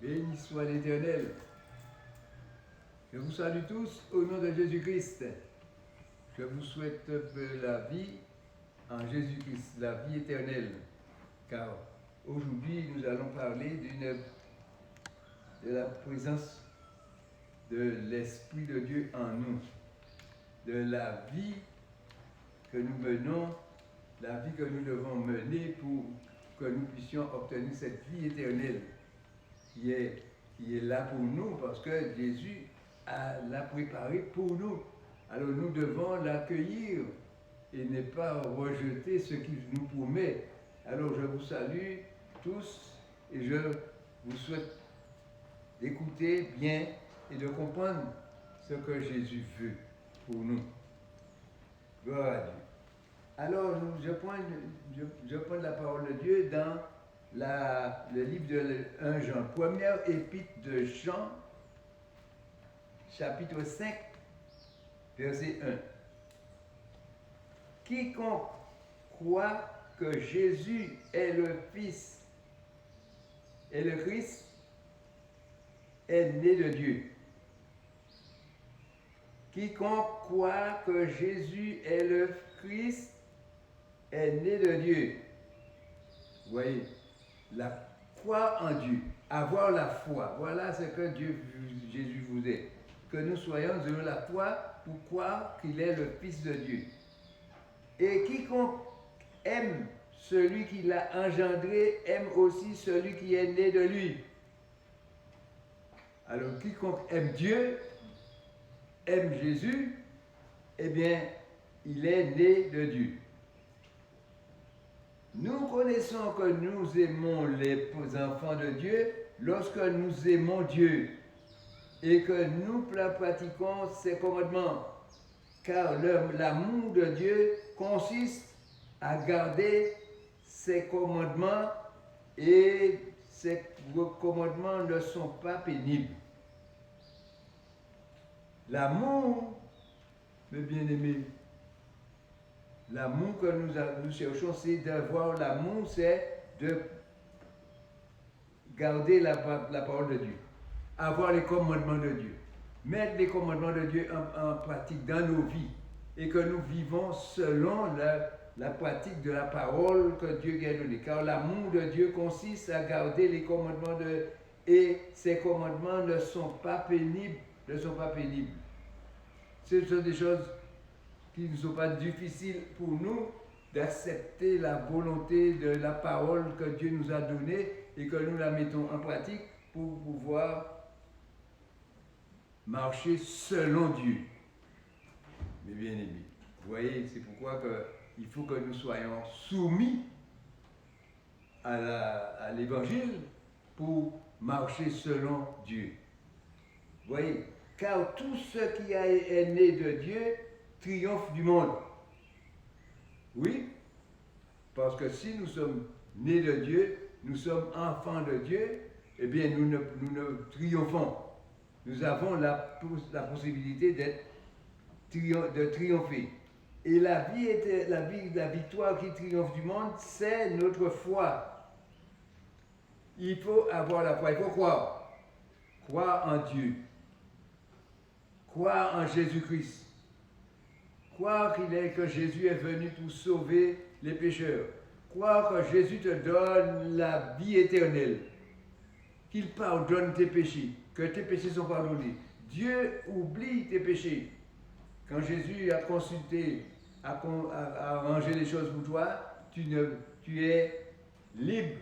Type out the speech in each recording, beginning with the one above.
Béni soit l'Éternel. Je vous salue tous au nom de Jésus-Christ. Je vous souhaite la vie en Jésus-Christ, la vie éternelle. Car aujourd'hui, nous allons parler de la présence de l'Esprit de Dieu en nous, de la vie que nous menons, la vie que nous devons mener pour que nous puissions obtenir cette vie éternelle qui est là pour nous, parce que Jésus l'a préparée pour nous. Alors nous devons l'accueillir et ne pas rejeter ce qu'il nous promet. Alors je vous salue tous et je vous souhaite d'écouter bien et de comprendre ce que Jésus veut pour nous. Gloire à Dieu. Alors je prends la parole de Dieu dans le livre de 1 Jean, première épître de Jean, chapitre 5, verset 1. Quiconque croit que Jésus est le Fils et le Christ est né de Dieu. Quiconque croit que Jésus est le Christ est né de Dieu. Vous voyez, la foi en Dieu, avoir la foi, voilà ce que Jésus voulait. Que nous soyons de la foi pour croire qu'il est le Fils de Dieu. Et quiconque aime celui qui l'a engendré, aime aussi celui qui est né de lui. Alors quiconque aime Dieu, aime Jésus, eh bien, il est né de Dieu. Nous connaissons que nous aimons les enfants de Dieu lorsque nous aimons Dieu et que nous pratiquons ses commandements. Car l'amour de Dieu consiste à garder ses commandements et ces commandements ne sont pas pénibles. L'amour, mes bien-aimés, l'amour que nous cherchons, c'est d'avoir l'amour, c'est de garder la parole de Dieu, avoir les commandements de Dieu, mettre les commandements de Dieu en pratique dans nos vies et que nous vivons selon la pratique de la parole que Dieu a donnée. Car l'amour de Dieu consiste à garder les commandements et ces commandements ne sont pas pénibles, Ce sont des choses qui ne sont pas difficiles pour nous d'accepter la volonté de la parole que Dieu nous a donnée et que nous la mettons en pratique pour pouvoir marcher selon Dieu. Mes bien-aimés, vous voyez, c'est pourquoi il faut que nous soyons soumis à l'évangile pour marcher selon Dieu. Vous voyez, car tout ce qui est né de Dieu triomphe du monde. Oui, parce que si nous sommes nés de Dieu, nous sommes enfants de Dieu, eh bien nous triomphons. Nous avons la possibilité de triompher. Et la victoire qui triomphe du monde, c'est notre foi. Il faut avoir la foi, il faut croire. Croire en Dieu. Croire en Jésus-Christ. Croire que Jésus est venu pour sauver les pécheurs. Croire que Jésus te donne la vie éternelle. Qu'il pardonne tes péchés. Que tes péchés sont pardonnés. Dieu oublie tes péchés. Quand Jésus a consulté, a arrangé les choses pour toi, tu es libre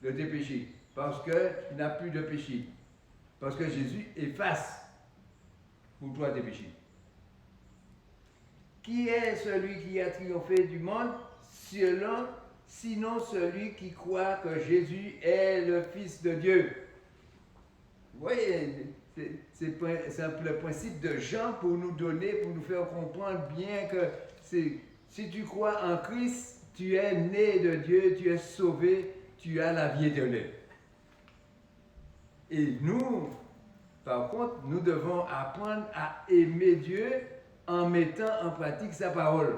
de tes péchés. Parce que tu n'as plus de péché. Parce que Jésus efface pour toi tes péchés. Qui est celui qui a triomphé du monde? Sinon celui qui croit que Jésus est le Fils de Dieu. Vous voyez, c'est le principe de Jean pour nous faire comprendre bien que si tu crois en Christ, tu es né de Dieu, tu es sauvé, tu as la vie éternelle. Et nous, par contre, nous devons apprendre à aimer Dieu en mettant en pratique sa parole.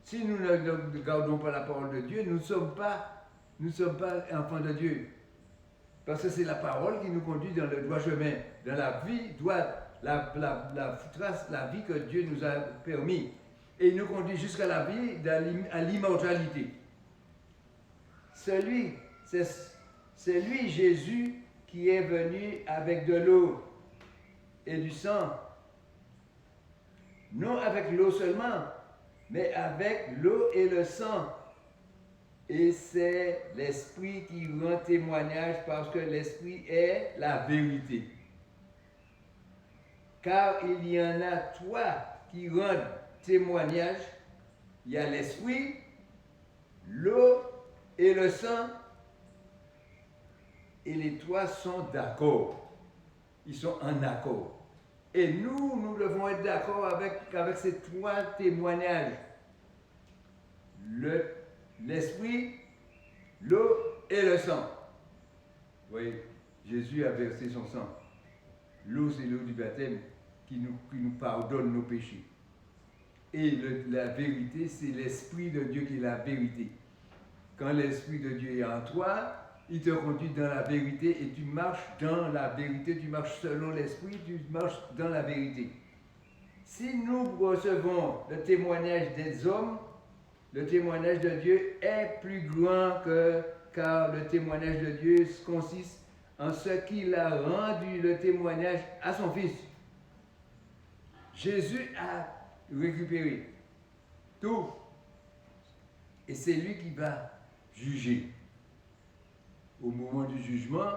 Si nous ne gardons pas la parole de Dieu, nous ne sommes pas enfants de Dieu. Parce que c'est la parole qui nous conduit dans le droit chemin, dans la vie droite, la vie que Dieu nous a permis. Et il nous conduit jusqu'à la vie, à l'immortalité. C'est lui, Jésus, qui est venu avec de l'eau et du sang. Non avec l'eau seulement, mais avec l'eau et le sang. Et c'est l'Esprit qui rend témoignage parce que l'Esprit est la vérité. Car il y en a trois qui rendent témoignage. Il y a l'Esprit, l'eau et le sang. Et les trois sont d'accord. Ils sont en accord. Et nous devons être d'accord avec ces trois témoignages. L'Esprit, l'eau et le sang. Vous voyez, Jésus a versé son sang. L'eau, c'est l'eau du baptême qui nous pardonne nos péchés. Et la vérité, c'est l'Esprit de Dieu qui est la vérité. Quand l'Esprit de Dieu est en toi, il te conduit dans la vérité et tu marches dans la vérité, tu marches selon l'Esprit, tu marches dans la vérité. Si nous recevons le témoignage des hommes, le témoignage de Dieu est plus grand car le témoignage de Dieu consiste en ce qu'il a rendu le témoignage à son Fils. Jésus a récupéré tout et c'est lui qui va juger. Au moment du jugement,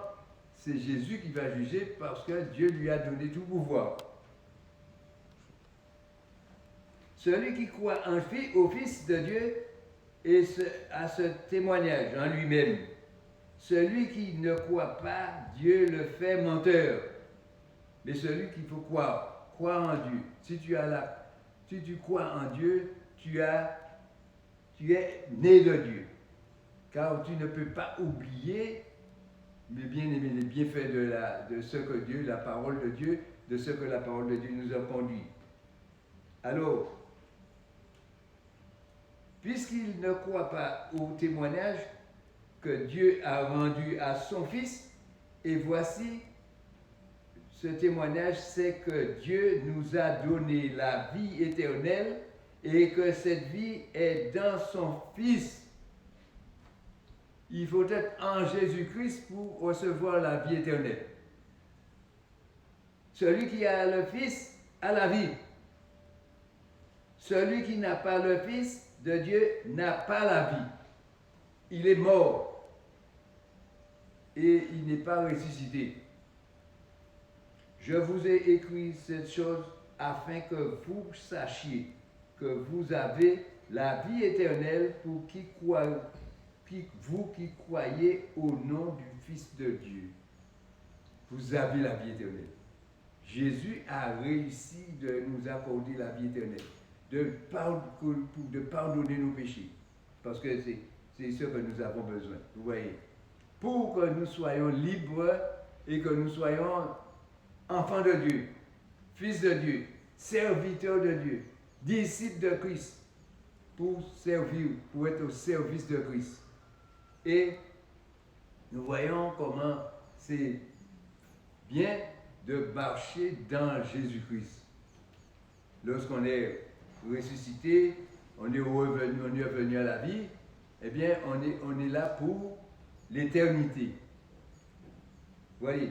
c'est Jésus qui va juger parce que Dieu lui a donné tout pouvoir. Celui qui croit au Fils de Dieu a ce témoignage en lui-même. Celui qui ne croit pas, Dieu le fait menteur. Mais celui qu'il faut croire en Dieu. Si tu crois en Dieu, tu es né de Dieu. Car tu ne peux pas oublier, mais bien aimer les bienfaits de ce que Dieu, la parole de Dieu, de ce que la parole de Dieu nous a conduit. Alors, puisqu'il ne croit pas au témoignage que Dieu a rendu à son Fils, et voici, ce témoignage, c'est que Dieu nous a donné la vie éternelle et que cette vie est dans son Fils. Il faut être en Jésus-Christ pour recevoir la vie éternelle. Celui qui a le Fils a la vie. Celui qui n'a pas le Fils de Dieu n'a pas la vie. Il est mort et il n'est pas ressuscité. Je vous ai écrit cette chose afin que vous sachiez que vous avez la vie éternelle pour vous qui croyez au nom du Fils de Dieu. Vous avez la vie éternelle. Jésus a réussi de nous accorder la vie éternelle, de pardonner nos péchés, parce que c'est ce que nous avons besoin. Vous voyez, pour que nous soyons libres et que nous soyons enfants de Dieu, fils de Dieu, serviteurs de Dieu, disciples de Christ, pour servir, pour être au service de Christ. Et nous voyons comment c'est bien de marcher dans Jésus-Christ. Lorsqu'on est ressuscité, on est revenu à la vie, eh bien, on est là pour l'éternité. Voyez,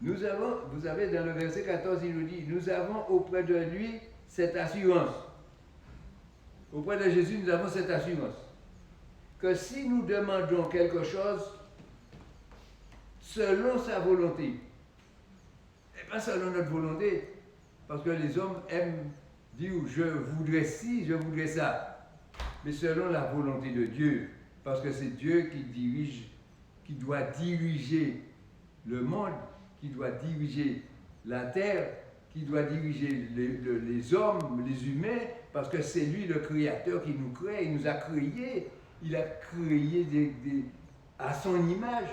vous avez dans le verset 14, il nous dit, nous avons auprès de lui cette assurance. Auprès de Jésus, nous avons cette assurance. Que si nous demandons quelque chose selon sa volonté, et pas selon notre volonté, parce que les hommes aiment dire je voudrais ci, je voudrais ça, mais selon la volonté de Dieu, parce que c'est Dieu qui doit diriger le monde, qui doit diriger la terre, qui doit diriger les hommes, les humains, parce que c'est lui le créateur qui nous crée, il nous a créés. Il a créé à son image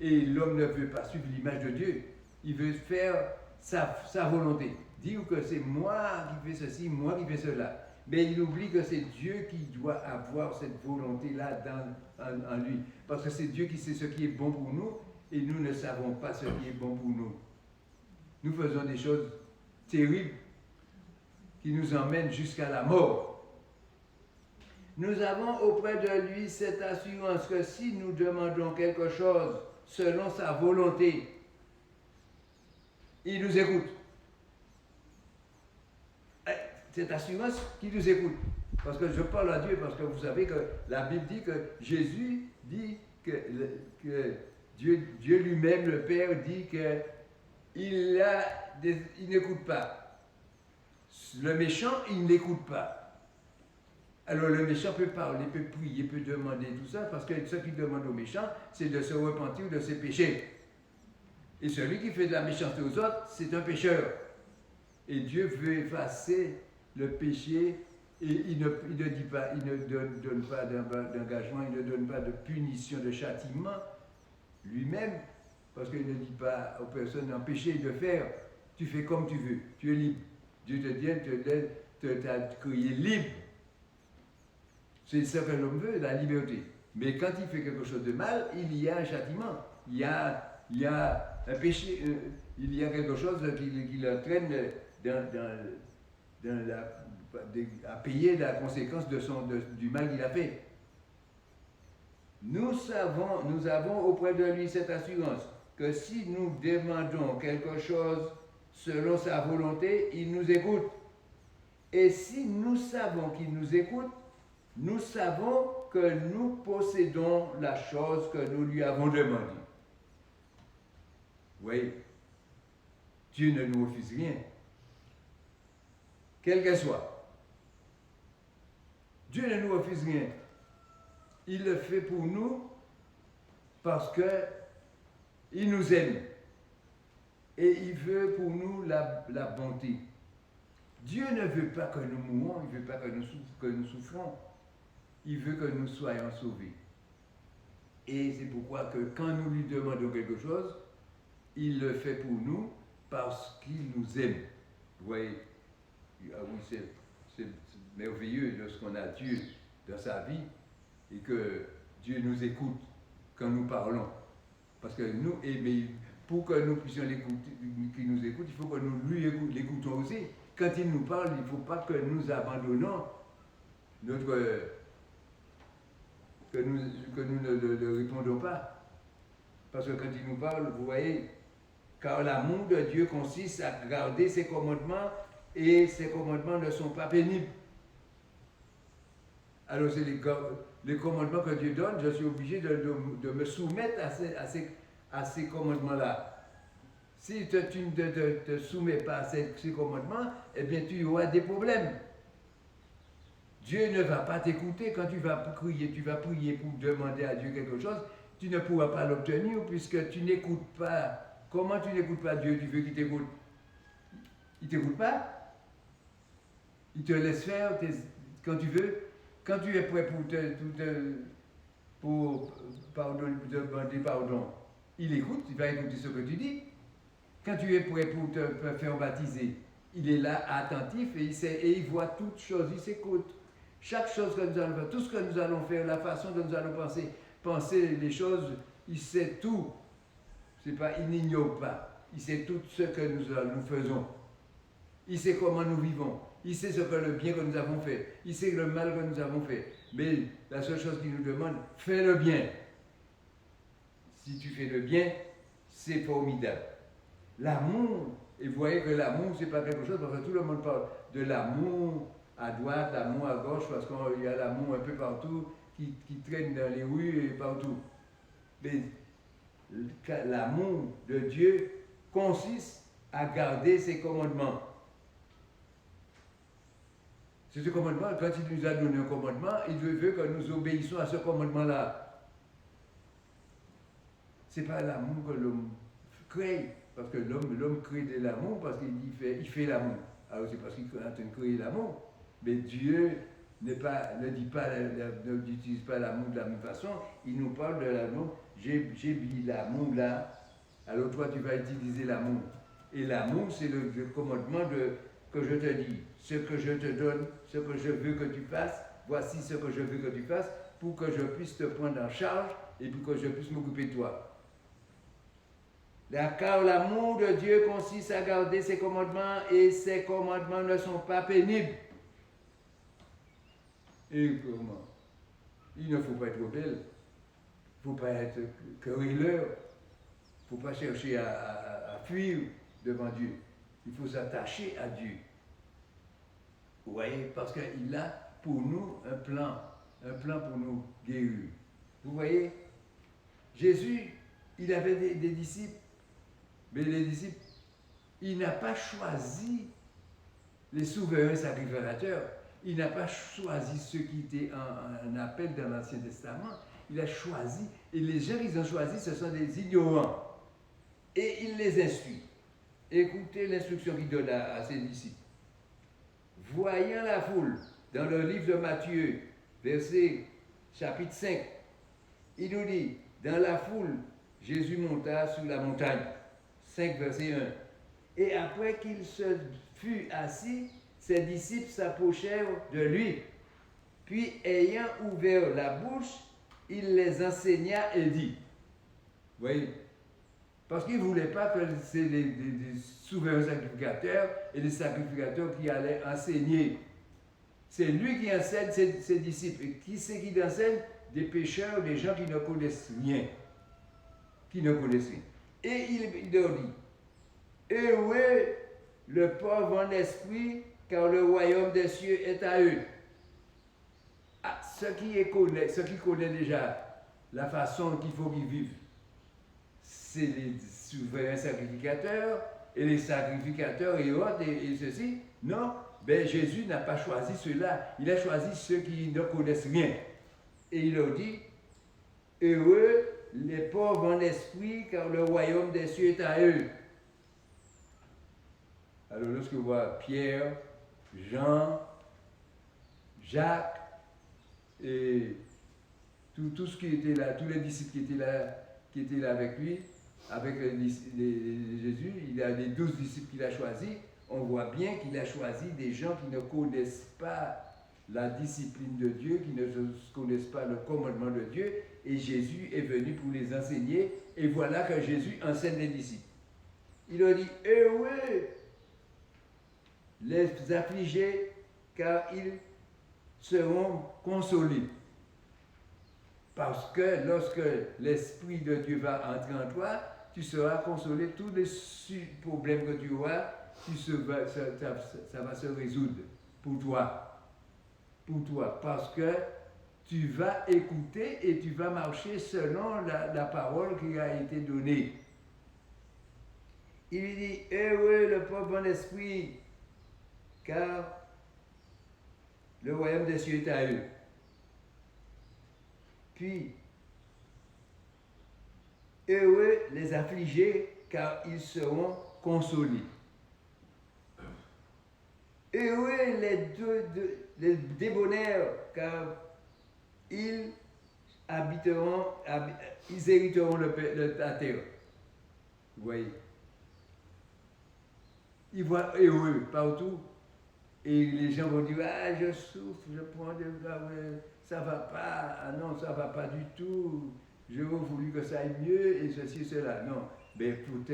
et l'homme ne veut pas suivre l'image de Dieu. Il veut faire sa volonté. Dire que c'est moi qui fais ceci, moi qui fais cela. Mais il oublie que c'est Dieu qui doit avoir cette volonté-là en lui. Parce que c'est Dieu qui sait ce qui est bon pour nous et nous ne savons pas ce qui est bon pour nous. Nous faisons des choses terribles qui nous emmènent jusqu'à la mort. Nous avons auprès de lui cette assurance que si nous demandons quelque chose selon sa volonté, il nous écoute. Cette assurance qui nous écoute. Parce que je parle à Dieu, parce que vous savez que la Bible dit que Jésus dit que Dieu lui-même, le Père, dit qu'il n'écoute pas. Le méchant, il n'écoute pas. Alors le méchant peut parler, peut prier, peut demander tout ça, parce que ce qu'il demande au méchant, c'est de se repentir de ses péchés. Et celui qui fait de la méchanceté aux autres, c'est un pécheur. Et Dieu veut effacer le péché et il ne dit pas, il ne donne pas d'engagement, il ne donne pas de punition, de châtiment lui-même, parce qu'il ne dit pas aux personnes d'empêcher de faire. Tu fais comme tu veux, tu es libre. Dieu t'a créé libre. C'est ce que l'homme veut, la liberté. Mais quand il fait quelque chose de mal, il y a un châtiment, il y a un péché, il y a quelque chose qui l'entraîne à payer la conséquence du mal qu'il a fait. Nous avons auprès de lui cette assurance que si nous demandons quelque chose selon sa volonté, il nous écoute. Et si nous savons qu'il nous écoute, nous savons que nous possédons la chose que nous lui avons demandée. Oui, Dieu ne nous refuse rien, quel qu'elle soit. Dieu ne nous refuse rien. Il le fait pour nous parce qu'il nous aime. Et il veut pour nous la bonté. Dieu ne veut pas que nous mourons, il ne veut pas que nous souffrons. Il veut que nous soyons sauvés. Et c'est pourquoi que quand nous lui demandons quelque chose, il le fait pour nous parce qu'il nous aime. Vous voyez, ah oui, c'est merveilleux lorsqu'on a Dieu dans sa vie et que Dieu nous écoute quand nous parlons. Parce que nous, mais pour que nous puissions l'écouter, qu'il nous écoute, il faut que nous lui l'écoutons aussi. Quand il nous parle, il ne faut pas que nous abandonnons que nous ne répondons pas. Parce que quand il nous parle, vous voyez, car l'amour de Dieu consiste à garder ses commandements et ses commandements ne sont pas pénibles. Alors c'est les commandements que Dieu donne, je suis obligé de me soumettre à ces commandements-là. Si tu ne te soumets pas à ces commandements, eh bien tu auras des problèmes. Dieu ne va pas t'écouter quand tu vas prier pour demander à Dieu quelque chose, tu ne pourras pas l'obtenir puisque tu n'écoutes pas. Comment tu n'écoutes pas Dieu? Tu veux qu'il t'écoute? Il ne t'écoute pas? Il te laisse faire quand tu veux. Quand tu es prêt pour demander pardon, il écoute, il va écouter ce que tu dis. Quand tu es prêt pour te faire baptiser, il est là attentif et il voit toutes choses, il s'écoute. Chaque chose que nous allons faire, tout ce que nous allons faire, la façon dont nous allons penser les choses, il sait tout. Il n'ignore pas. Il sait tout ce que nous faisons. Il sait comment nous vivons. Il sait le bien que nous avons fait. Il sait le mal que nous avons fait. Mais la seule chose qu'il nous demande, fais le bien. Si tu fais le bien, c'est formidable. L'amour, et vous voyez que l'amour, ce n'est pas quelque chose, parce que tout le monde parle de l'amour à droite, l'amour à gauche, parce qu'il y a l'amour un peu partout, qui traîne dans les rues et partout. Mais l'amour de Dieu consiste à garder ses commandements. C'est ce commandement, quand il nous a donné un commandement, il veut que nous obéissions à ce commandement-là. Ce n'est pas l'amour que l'homme crée, parce que l'homme crée de l'amour parce qu'il fait l'amour. Alors c'est parce qu'il est en train de créer l'amour. Mais Dieu n'utilise pas l'amour de la même façon. Il nous parle de l'amour. J'ai mis l'amour là, alors toi tu vas utiliser l'amour. Et l'amour, c'est le commandement que je te dis. Ce que je te donne, ce que je veux que tu fasses, voici ce que je veux que tu fasses pour que je puisse te prendre en charge et pour que je puisse m'occuper de toi. Car l'amour de Dieu consiste à garder ses commandements et ses commandements ne sont pas pénibles. Et comment? Il ne faut pas être rebelle, il ne faut pas être querelleur, il ne faut pas chercher à fuir devant Dieu. Il faut s'attacher à Dieu. Vous voyez, parce qu'il a pour nous un plan pour nous guérir. Vous voyez, Jésus, il avait des disciples, mais les disciples, il n'a pas choisi les souverains sacrificateurs, il n'a pas choisi ceux qui étaient en appel dans l'Ancien Testament, il a choisi, et les gens qu'ils ont choisis, ce sont des ignorants, et il les instruit. Écoutez l'instruction qu'il donne à ses disciples. Voyant la foule, dans le livre de Matthieu, chapitre 5, il nous dit, dans la foule, Jésus monta sur la montagne. 5, verset 1. Et après qu'il se fut assis, ses disciples s'approchèrent de lui. Puis, ayant ouvert la bouche, il les enseigna et dit. Vous voyez? Parce qu'il ne voulait pas que c'est des souverains sacrificateurs et des sacrificateurs qui allaient enseigner. C'est lui qui enseigne ses disciples. Et qui c'est qui enseigne? Des pécheurs, des gens qui ne connaissent rien. Qui ne connaissent rien. Et il leur dit, heureux le pauvre en esprit, car le royaume des cieux est à eux. Ah, ceux qui connaissent déjà la façon qu'il faut qu'ils vivent, c'est les souverains sacrificateurs et les sacrificateurs et autres et ceci. Non, ben Jésus n'a pas choisi ceux-là. Il a choisi ceux qui ne connaissent rien. Et il leur dit, heureux les pauvres en esprit, car le royaume des cieux est à eux. Alors lorsque vous voyez Pierre, Jean, Jacques, et tout ce qui était là, tous les disciples qui étaient là avec lui, avec Jésus, il a les 12 disciples qu'il a choisis, on voit bien qu'il a choisi des gens qui ne connaissent pas la discipline de Dieu, qui ne connaissent pas le commandement de Dieu, et Jésus est venu pour les enseigner, et voilà que Jésus enseigne les disciples. Il leur dit, heureux les affligés, car ils seront consolés. Parce que lorsque l'Esprit de Dieu va entrer en toi, tu seras consolé. Tous les problèmes que tu auras, ça va se résoudre pour toi. Pour toi. Parce que tu vas écouter et tu vas marcher selon la parole qui a été donnée. Il dit, heureux le pauvre en esprit, car le royaume des cieux est à eux. Puis, heureux les affligés, car ils seront consolés. Heureux les débonnaires, car ils hériteront la terre. Vous voyez? Ils voient heureux partout. Et les gens vont dire, ah, je souffre, je prends des ça va pas, ah non, ça va pas du tout, j'aurais voulu que ça aille mieux, et ceci, cela. Non, mais pour te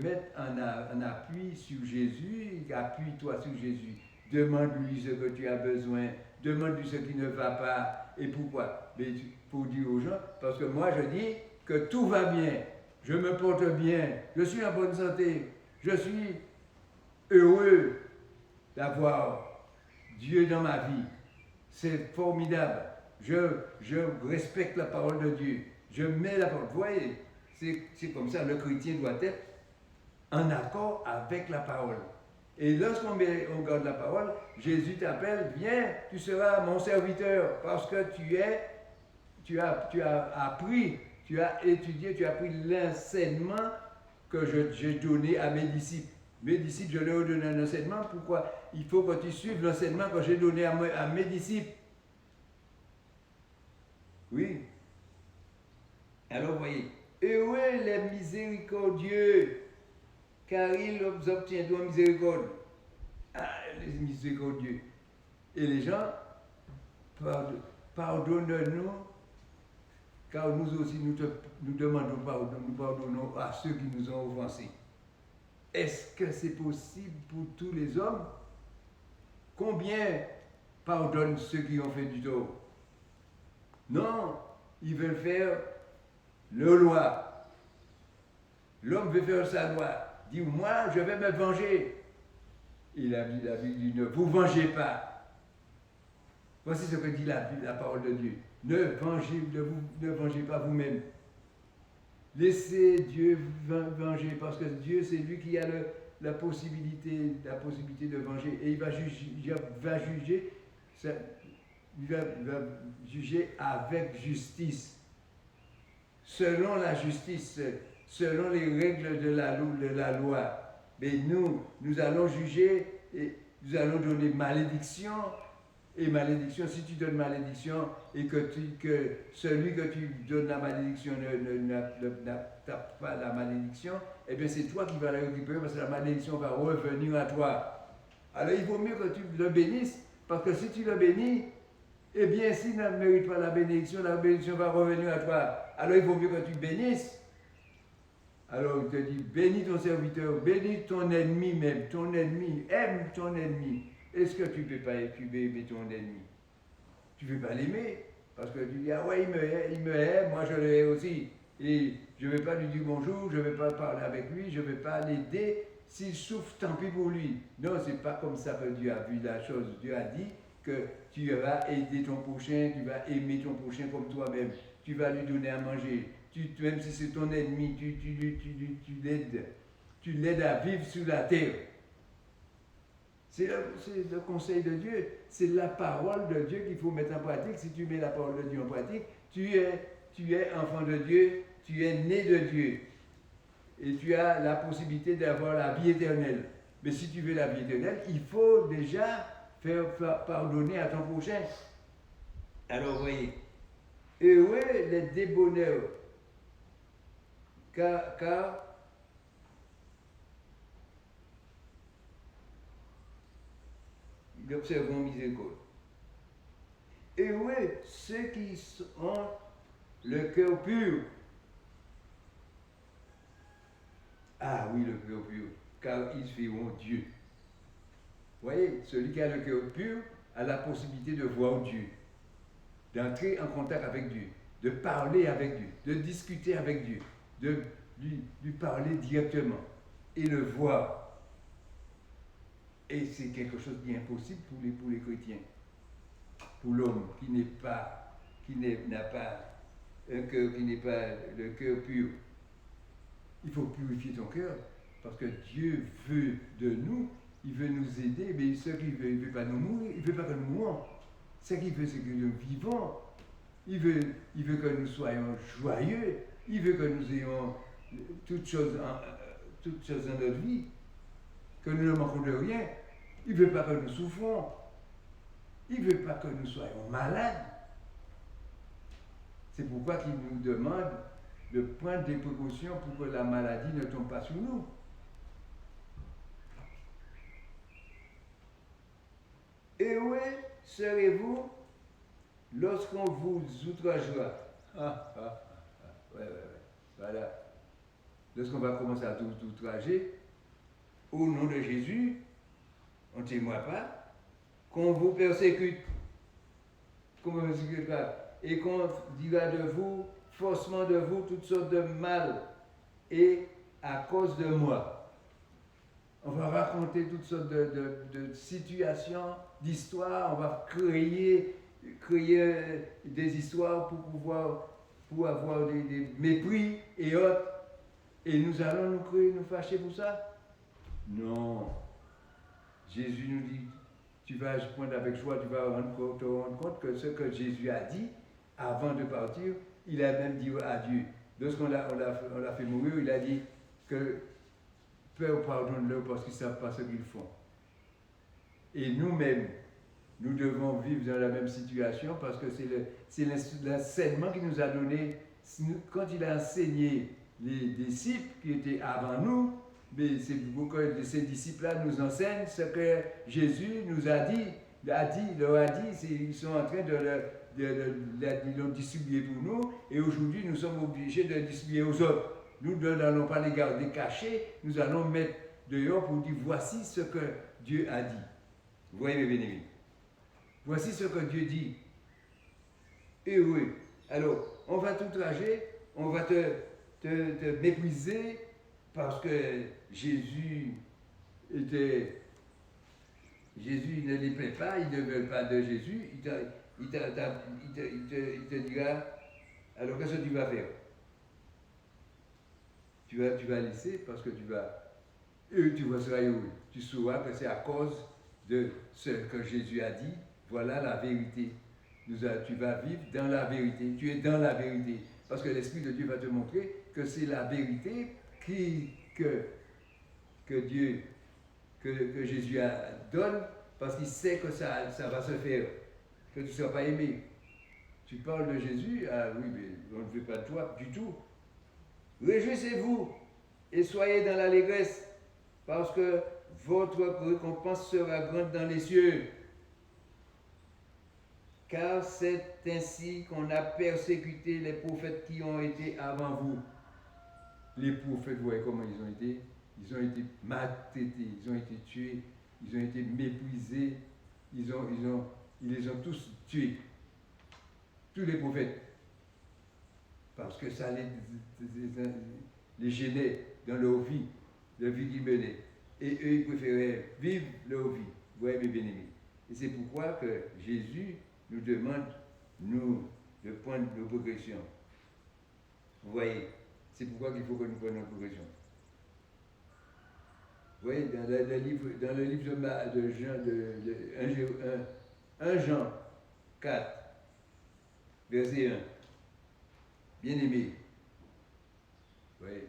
mettre en appui sur Jésus, appuie-toi sur Jésus. Demande-lui ce que tu as besoin, demande-lui ce qui ne va pas, et pourquoi. Mais pour dire aux gens, parce que moi je dis que tout va bien, je me porte bien, je suis en bonne santé, je suis heureux d'avoir Dieu dans ma vie. C'est formidable. Je respecte la parole de Dieu. Je mets la parole. Vous voyez, c'est comme ça, le chrétien doit être en accord avec la parole. Et lorsqu'on garde la parole, Jésus t'appelle, viens, tu seras mon serviteur, parce que tu as appris, tu as étudié, tu as appris l'enseignement que j'ai donné à mes disciples. Mes disciples, je leur donne un enseignement. Pourquoi? Il faut que tu suives l'enseignement que j'ai donné à mes disciples. Oui. Alors, vous voyez, heureux les miséricordieux, car ils obtiendront miséricorde. Ah, les miséricordieux. Et les gens, pardonne-nous car nous aussi nous demandons pardon, nous pardonnons à ceux qui nous ont offensés. Est-ce que c'est possible pour tous les hommes? Combien pardonnent ceux qui ont fait du tort? Non, ils veulent faire leur loi. L'homme veut faire sa loi. Dit, moi, je vais me venger. Et la Bible dit, ne vous vengez pas. Voici ce que dit la parole de Dieu. Ne vengez pas vous-même. Laissez Dieu venger, parce que Dieu, c'est lui qui a la possibilité de venger. Et il va juger avec justice. Selon la justice, selon les règles de la loi. Mais nous allons juger et nous allons donner malédiction. Et malédiction, si tu donnes malédiction et que celui que tu donnes la malédiction n'a pas la malédiction, eh bien c'est toi qui vas la récupérer parce que la malédiction va revenir à toi. Alors il vaut mieux que tu le bénisses, parce que si tu le bénis, eh bien s'il ne mérite pas la bénédiction va revenir à toi. Alors il vaut mieux que tu bénisses. Alors il te dit, bénis ton serviteur, bénis ton ennemi même, ton ennemi, aime ton ennemi. Est-ce que tu peux aimer ton ennemi? Tu ne peux pas l'aimer, parce que tu dis, ah ouais, il me hait, moi je le hais aussi. Et je ne vais pas lui dire bonjour, je ne vais pas parler avec lui, je ne vais pas l'aider. S'il souffre, tant pis pour lui. Non, ce n'est pas comme ça que Dieu a vu la chose. Dieu a dit que tu vas aider ton prochain, tu vas aimer ton prochain comme toi-même. Tu vas lui donner à manger. Même si c'est ton ennemi, tu l'aides à vivre sur la terre. C'est le conseil de Dieu, c'est la parole de Dieu qu'il faut mettre en pratique. Si tu mets la parole de Dieu en pratique, tu es enfant de Dieu, tu es né de Dieu. Et tu as la possibilité d'avoir la vie éternelle. Mais si tu veux la vie éternelle, il faut déjà faire pardonner à ton prochain. Alors voyez, heureux les débonneurs, car ils observeront miséricorde. Heureux ceux qui ont le cœur pur. Ah oui, le cœur pur, car ils verront Dieu. Vous voyez, celui qui a le cœur pur a la possibilité de voir Dieu, d'entrer en contact avec Dieu, de parler avec Dieu, de discuter avec Dieu, de lui parler directement et le voir. Et c'est quelque chose d'impossible pour les chrétiens, pour l'homme qui n'a pas un cœur, qui n'est pas le cœur pur. Il faut purifier ton cœur, parce que Dieu veut de nous, il veut nous aider, mais ce qu'il veut, il ne veut pas nous mourir, il ne veut pas que nous mourions. Ce qu'il veut, c'est que nous vivons. Il veut que nous soyons joyeux, il veut que nous ayons toutes choses dans notre vie, que nous ne manquons de rien. Il ne veut pas que nous souffrons. Il ne veut pas que nous soyons malades. C'est pourquoi il nous demande de prendre des précautions pour que la maladie ne tombe pas sur nous. Heureux serez-vous lorsqu'on vous outragera. Ouais. Voilà. Lorsqu'on va commencer à t'outrager, au nom de Jésus, on ne témoigne pas, qu'on vous persécute, et qu'on dira de vous, forcément de vous, toutes sortes de mal, et à cause de moi. On va raconter toutes sortes de situations, d'histoires, on va créer des histoires pour avoir des mépris et autres, et nous allons nous fâcher pour ça? Non. Jésus nous dit, tu vas prendre avec joie, tu vas te rendre compte que ce que Jésus a dit avant de partir, il a même dit à Dieu. Lorsqu'on l'a fait mourir, il a dit que Père, pardonne-leur parce qu'ils ne savent pas ce qu'ils font. Et nous-mêmes, nous devons vivre dans la même situation parce que c'est l'enseignement qu'il nous a donné. Quand il a enseigné les disciples qui étaient avant nous, mais c'est pour que ces disciples-là nous enseignent ce que Jésus nous leur a dit, ils sont en train l'ont distribué pour nous, et aujourd'hui nous sommes obligés de le distribuer aux autres. Nous n'allons pas les garder cachés, nous allons mettre dehors pour dire voici ce que Dieu a dit. Vous voyez mes bien-aimés? Voici ce que Dieu dit. Heureux. Alors, on va t'outrager, on va te mépriser parce que Jésus ne les plaît pas, ils ne veulent pas de Jésus. Il te dira, alors qu'est-ce que tu vas faire? Tu vas laisser parce que tu vas seras heureux. Tu sauras que c'est à cause de ce que Jésus a dit. Voilà la vérité. Tu vas vivre dans la vérité. Tu es dans la vérité. Parce que l'Esprit de Dieu va te montrer que c'est la vérité que Jésus donne parce qu'il sait que ça va se faire. Que tu ne seras pas aimé. Tu parles de Jésus, ah oui, mais on ne veut pas de toi du tout. Réjouissez-vous et soyez dans l'allégresse, parce que votre récompense sera grande dans les cieux. Car c'est ainsi qu'on a persécuté les prophètes qui ont été avant vous. Les prophètes, vous voyez comment ils ont été maltraités, ils ont été tués, ils ont été méprisés, ils les ont tous tués. Tous les prophètes. Parce que ça les gênait dans leur vie qu'ils menaient. Et eux, ils préféraient vivre leur vie. Vous voyez, mes bien-aimés. Et c'est pourquoi que Jésus nous demande, nous, de prendre nos progressions. Vous voyez, c'est pourquoi qu'il faut que nous prenions nos progressions. Vous voyez, dans le livre de Jean, 1 Jean 4, verset 1. Bien-aimé, vous voyez,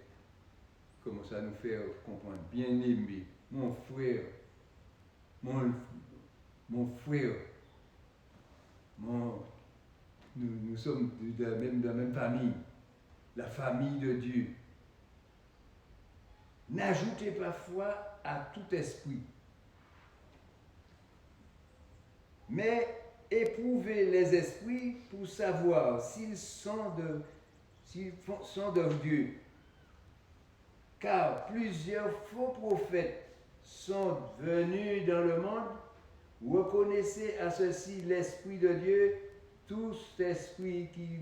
comment ça nous fait comprendre. Bien-aimé, mon frère, nous sommes de la même famille, la famille de Dieu. N'ajoutez pas foi à tout esprit, mais éprouvez les esprits pour savoir s'ils sont de Dieu. Car plusieurs faux prophètes sont venus dans le monde. Reconnaissez à ceci l'Esprit de Dieu. Tout esprit qui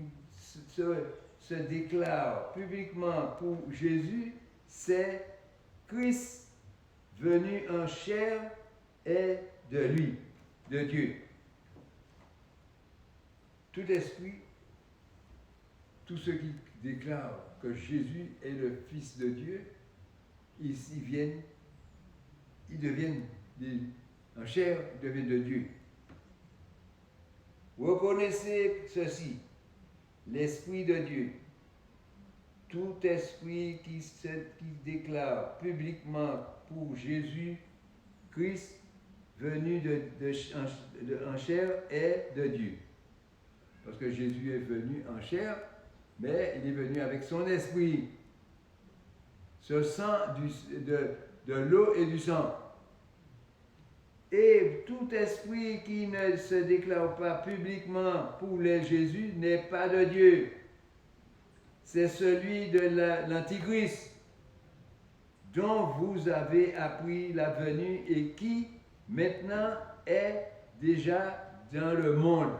se déclare publiquement pour Jésus, c'est Christ venu en chair est de lui, de Dieu. Tout esprit, tous ceux qui déclarent que Jésus est le Fils de Dieu, ils deviennent en chair, ils deviennent de Dieu. Reconnaissez ceci, l'Esprit de Dieu. Tout esprit qui déclare publiquement pour Jésus, Christ, venu en chair, est de Dieu. Parce que Jésus est venu en chair, mais il est venu avec son esprit. Ce sang de l'eau et du sang. Et tout esprit qui ne se déclare pas publiquement pour Jésus n'est pas de Dieu. C'est celui de l'Antichrist dont vous avez appris la venue et qui maintenant est déjà dans le monde.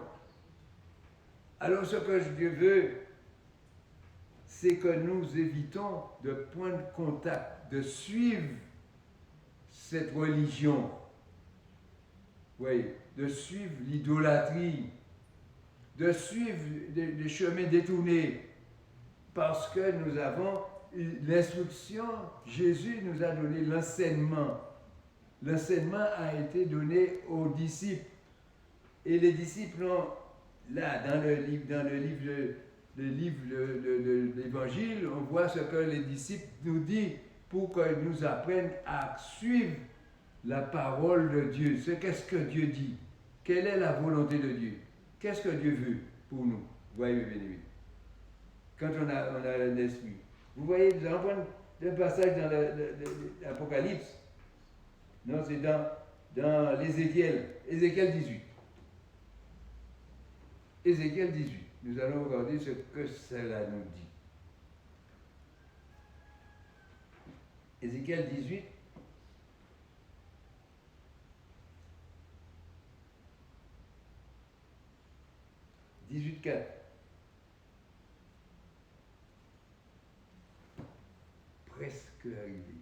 Alors ce que Dieu veut, c'est que nous évitons de prendre contact, de suivre cette religion. Oui, de suivre l'idolâtrie, de suivre des chemins détournés, parce que nous avons l'instruction, Jésus nous a donné l'enseignement. L'enseignement a été donné aux disciples. Et les disciples ont, là, dans le livre de l'Évangile, on voit ce que les disciples nous disent pour qu'ils nous apprennent à suivre la parole de Dieu. Qu'est-ce que Dieu dit? Quelle est la volonté de Dieu? Qu'est-ce que Dieu veut pour nous? Voyez, bien aimés. Quand on a l'esprit. Vous voyez, nous allons prendre un passage dans l'Apocalypse. Non, c'est dans l'Ézéchiel. Ézéchiel 18. Ézéchiel 18. Nous allons regarder ce que cela nous dit. Ézéchiel 18. « 18,4. Presque arrivé.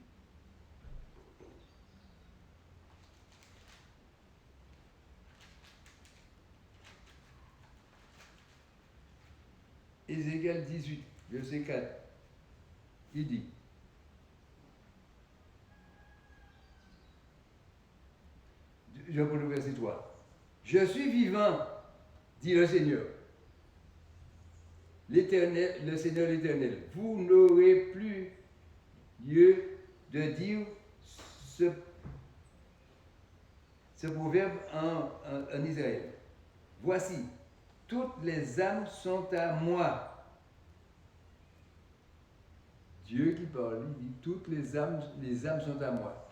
Ézéchiel 18, verset 4. Il dit, je prends le verset 3. Je suis vivant, dit le Seigneur. L'Éternel, le Seigneur l'Éternel. Vous n'aurez plus lieu de dire ce proverbe en Israël. Voici, toutes les âmes sont à moi. Dieu qui parle, il dit, toutes les âmes sont à moi.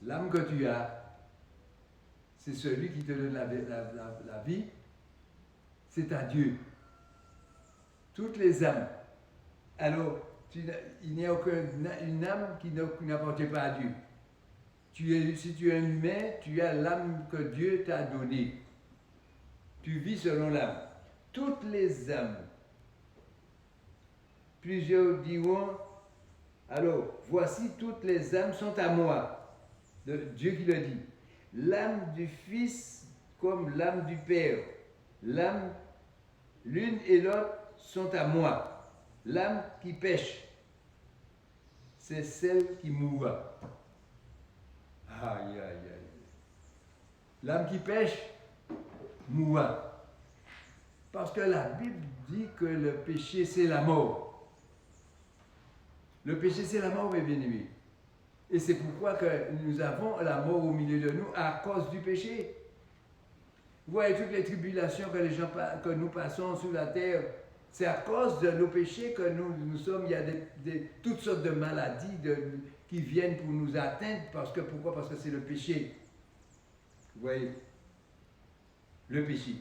L'âme que tu as, c'est celui qui te donne la vie, c'est à Dieu. Toutes les âmes. Alors, il n'y a aucune âme qui n'appartient pas à Dieu. Si tu es un humain, tu as l'âme que Dieu t'a donnée. Tu vis selon l'âme. Toutes les âmes. Plusieurs diront, alors, voici toutes les âmes sont à moi. Dieu qui le dit. L'âme du Fils comme l'âme du Père. L'âme, l'une et l'autre sont à moi. L'âme qui pêche, c'est celle qui mourra. Aïe, aïe, aïe. L'âme qui pêche, mourra. Parce que la Bible dit que le péché, c'est la mort. Le péché, c'est la mort, mes bien-aimés. Et c'est pourquoi que nous avons la mort au milieu de nous à cause du péché. Vous voyez toutes les tribulations que nous passons sur la terre, c'est à cause de nos péchés que nous sommes. Il y a toutes sortes de maladies qui viennent pour nous atteindre. Pourquoi? Parce que c'est le péché. Vous voyez? Le péché.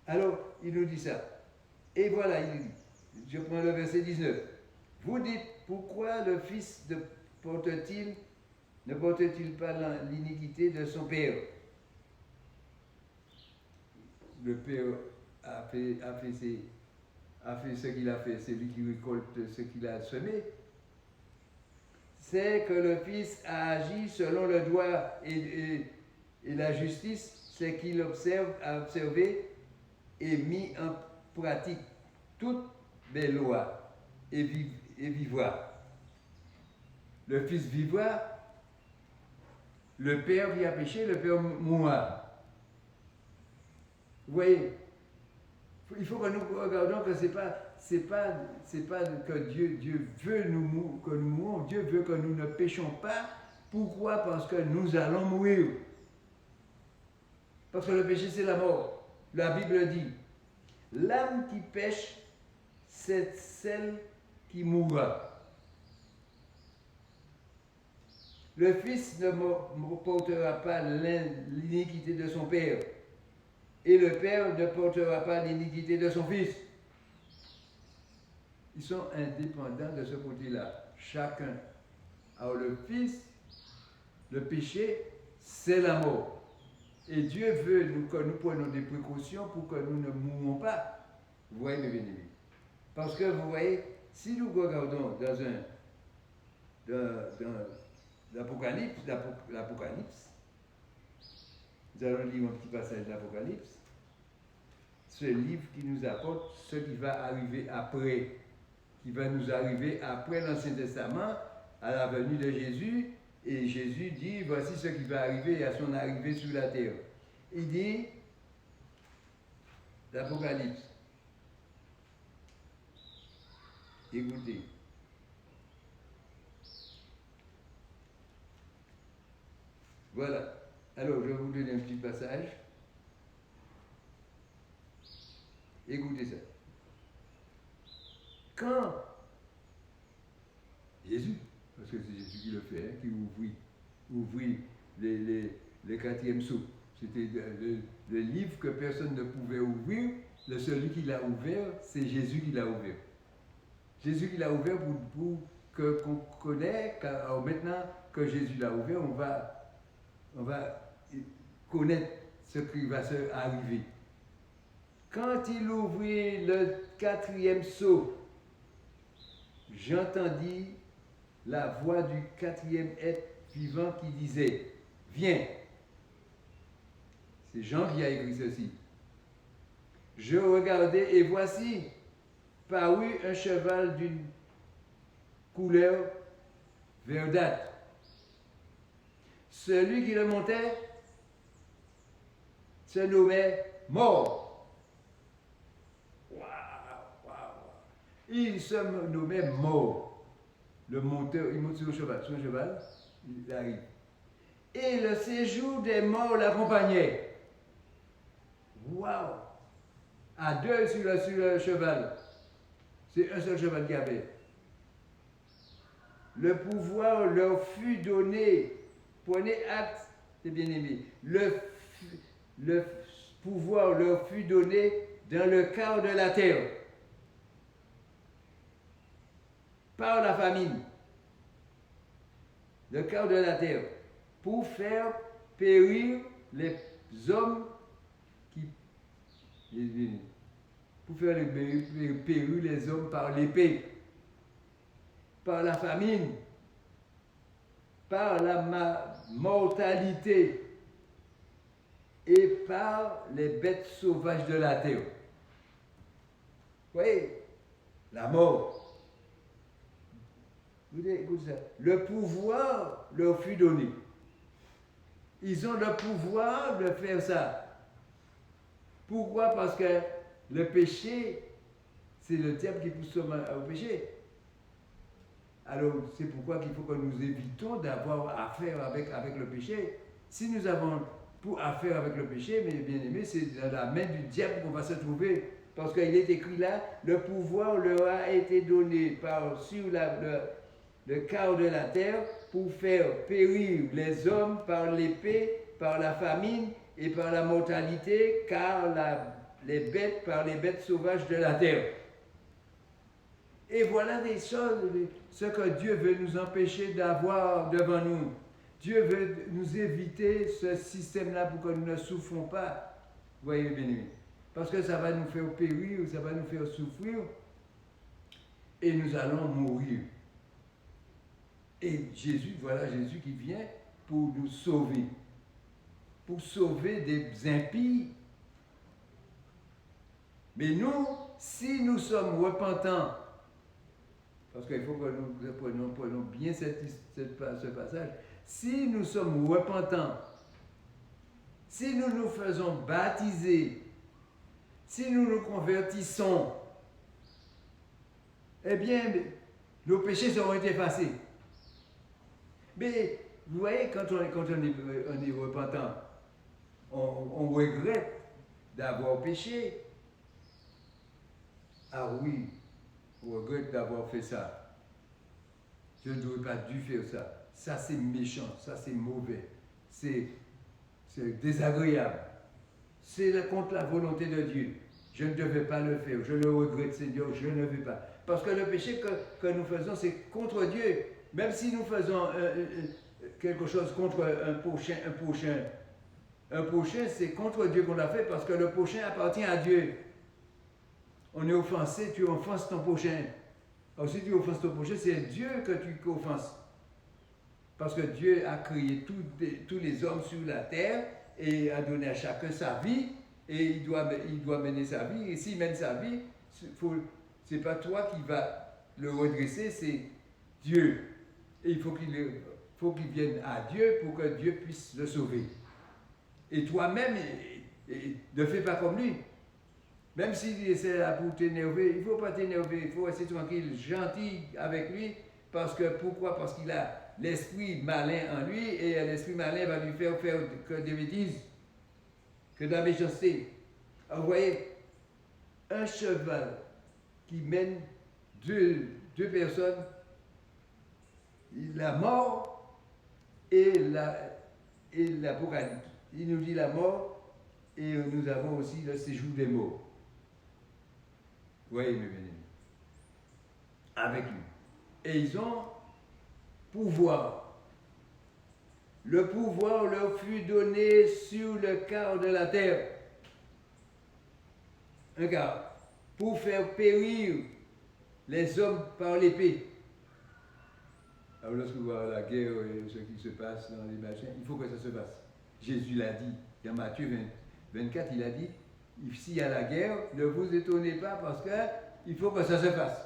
Alors, il nous dit ça. Et voilà, il dit, je prends le verset 19. Vous dites, pourquoi le Fils ne porte-t-il pas l'iniquité de son Père? Le Père a fait ce qu'il a fait, c'est lui qui récolte ce qu'il a semé. C'est que le Fils a agi selon le droit et la justice, c'est qu'il a observé et mis en pratique toutes les lois et vivra. Le Fils vivra, le Père vient pécher, le Père mourra. Vous voyez, il faut que nous regardions que c'est pas que Dieu veut que nous mourons, Dieu veut que nous ne péchons pas. Pourquoi? Parce que nous allons mourir. Parce que le péché, c'est la mort. La Bible dit, l'âme qui pêche, c'est celle qui mourra. Le Fils ne portera pas l'iniquité de son Père, et le Père ne portera pas l'iniquité de son Fils. Ils sont indépendants de ce côté-là, chacun. Alors le Fils, le péché, c'est la mort. Et Dieu veut que nous prenions des précautions pour que nous ne mourons pas. Vous voyez, mes bien-aimés? Parce que vous voyez, si nous regardons dans l'Apocalypse, nous allons lire un petit passage d'Apocalypse, ce livre qui nous apporte ce qui va arriver après, qui va nous arriver après l'Ancien Testament, à la venue de Jésus, et Jésus dit, voici ce qui va arriver à son arrivée sur la terre. Il dit, l'Apocalypse, écoutez, voilà. Alors, je vais vous donner un petit passage. Écoutez ça. Quand Jésus, parce que c'est Jésus qui le fait, hein, qui ouvrit le quatrième sceau. C'était le livre que personne ne pouvait ouvrir, celui qui l'a ouvert, c'est Jésus qui l'a ouvert. Jésus qui l'a ouvert pour qu'on connaisse, maintenant que Jésus l'a ouvert, on va connaître ce qui va se arriver. Quand il ouvrit le 4e sceau, j'entendis la voix du 4e être vivant qui disait, viens. C'est Jean qui a écrit ceci. Je regardai et voici, parut un cheval d'une couleur verdâtre. Celui qui le montait se nommait Mort. Il se nommait Mort. Le monteur, il monte sur le cheval. Sur le cheval, il arrive. Et le séjour des morts l'accompagnait. Waouh! À deux sur le cheval. C'est un seul cheval qu'il y avait. Le pouvoir leur fut donné. Prenez acte, c'est bien aimé. Le pouvoir leur fut donné dans le quart de la terre. Par la famine. Le quart de la terre. Pour faire périr les hommes pour faire périr les hommes par l'épée, par la famine, par la mortalité et par les bêtes sauvages de la terre. Vous voyez, la mort. Le pouvoir leur fut donné. Ils ont le pouvoir de faire ça. Pourquoi? Parce que le péché, c'est le diable qui pousse au péché. Alors, c'est pourquoi il faut que nous évitons d'avoir affaire avec le péché. Si nous avons pour affaire avec le péché, mais bien aimé, c'est dans la main du diable qu'on va se trouver. Parce qu'il est écrit là, le pouvoir leur a été donné sur le quart de la terre pour faire périr les hommes par l'épée, par la famine et par la mortalité, car par les bêtes sauvages de la terre. Et voilà des choses, ce que Dieu veut nous empêcher d'avoir devant nous. Dieu veut nous éviter ce système-là pour que nous ne souffrons pas. Vous voyez bien aimé. Parce que ça va nous faire périr, ça va nous faire souffrir, et nous allons mourir. Et voilà Jésus qui vient pour nous sauver. Pour sauver des impies. Mais nous, si nous sommes repentants, parce qu'il faut que nous prenions bien ce passage, si nous sommes repentants, si nous nous faisons baptiser, si nous nous convertissons, eh bien, nos péchés seront effacés. Mais vous voyez, quand on est repentant, on regrette d'avoir péché. Ah oui, on regrette d'avoir fait ça. Je n'aurais pas dû faire ça. Ça, c'est méchant, ça, c'est mauvais. C'est désagréable. C'est contre la volonté de Dieu. Je ne devais pas le faire. Je le regrette, Seigneur, je ne veux pas. Parce que le péché que nous faisons, c'est contre Dieu. Même si nous faisons quelque chose contre un prochain, c'est contre Dieu qu'on l'a fait parce que le prochain appartient à Dieu. On est offensé, tu offenses ton prochain. Alors si tu offenses ton prochain, c'est Dieu que tu offenses. Parce que Dieu a créé tous les hommes sur la terre et a donné à chacun sa vie et il doit mener sa vie. Et s'il mène sa vie, c'est pas toi qui vas le redresser, c'est Dieu. Et il faut qu'il vienne à Dieu pour que Dieu puisse le sauver. Et toi-même, ne fais pas comme lui. Même s'il essaie pour t'énerver, il ne faut pas t'énerver, il faut rester tranquille, gentil avec lui. Pourquoi? Parce qu'il a l'esprit malin en lui et l'esprit malin va lui faire que des bêtises, que de la méchanceté. Alors vous voyez, un cheval qui mène deux personnes, la mort et l'apocalypse. Il nous dit la mort et nous avons aussi le séjour des morts. Oui, mes bien-aimés. Avec lui. Et ils ont pouvoir. Le pouvoir leur fut donné sur le quart de la terre. Un quart. Pour faire périr les hommes par l'épée. Alors lorsque vous voyez la guerre et ce qui se passe dans les machins, il faut que ça se passe. Jésus l'a dit. Dans Matthieu 24, il a dit, s'il y a la guerre, ne vous étonnez pas parce qu'il faut que ça se fasse.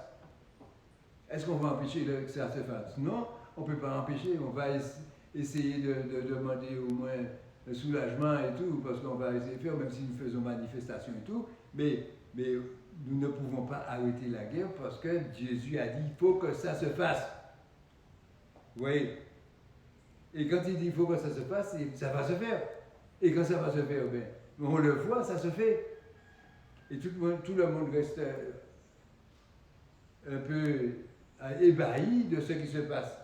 Est-ce qu'on va empêcher que ça se fasse? Non, on ne peut pas empêcher. On va essayer de demander au moins un soulagement et tout, parce qu'on va essayer de faire, même si nous faisons manifestation et tout. Mais nous ne pouvons pas arrêter la guerre parce que Jésus a dit il faut que ça se fasse. Oui. Et quand il dit il faut que ça se fasse, ça va se faire. Et quand ça va se faire, ben, on le voit, ça se fait. Et tout le monde reste un peu ébahi de ce qui se passe.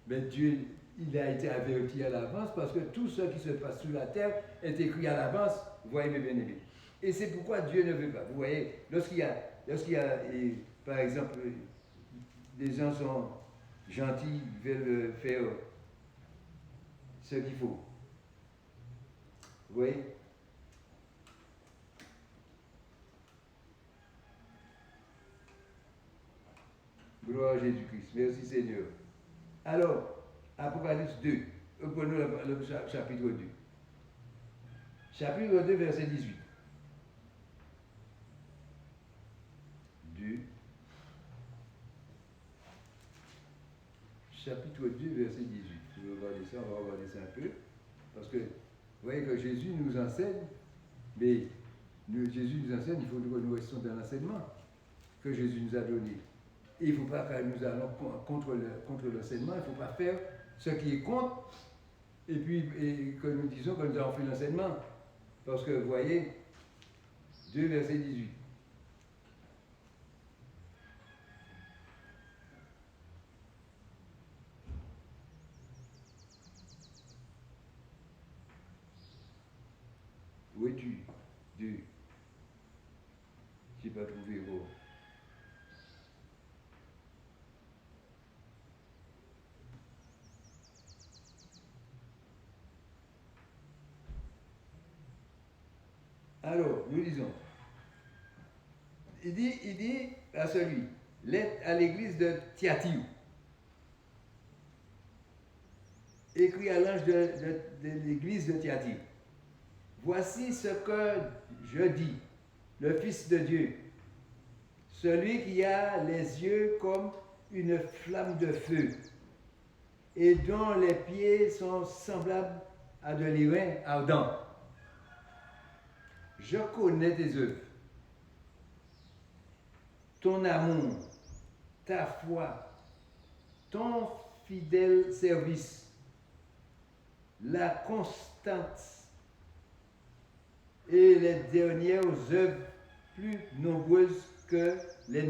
Mais Dieu, il a été averti à l'avance parce que tout ce qui se passe sur la terre est écrit à l'avance. Vous voyez, mes bien-aimés. Et c'est pourquoi Dieu ne veut pas. Vous voyez, lorsqu'il y a par exemple, des gens sont gentils, veulent faire ce qu'il faut. Vous voyez? Gloire à Jésus-Christ. Merci Seigneur. Alors, Apocalypse 2, prenons le chapitre 2. Chapitre 2, verset 18. 2. Chapitre 2, verset 18. Je vais regarder ça, on va regarder ça un peu. Parce que, vous voyez que Jésus nous enseigne, mais Jésus nous enseigne, il faut que nous restions dans l'enseignement que Jésus nous a donné. Et il ne faut pas que nous allons contre l'enseignement, il ne faut pas faire ce qui est contre, et puis que nous disons que nous avons fait l'enseignement. Parce que, vous voyez, 2, verset 18. Où es-tu? 2. Je n'ai pas trouvé où. Alors, nous lisons. Il dit à celui, lettre à l'église de Thyatire, écrit à l'ange de l'église de Thyatire. Voici ce que je dis, le Fils de Dieu, celui qui a les yeux comme une flamme de feu et dont les pieds sont semblables à de l'airain ardent. Je connais tes œuvres, ton amour, ta foi, ton fidèle service, la constance et les dernières œuvres plus nombreuses que les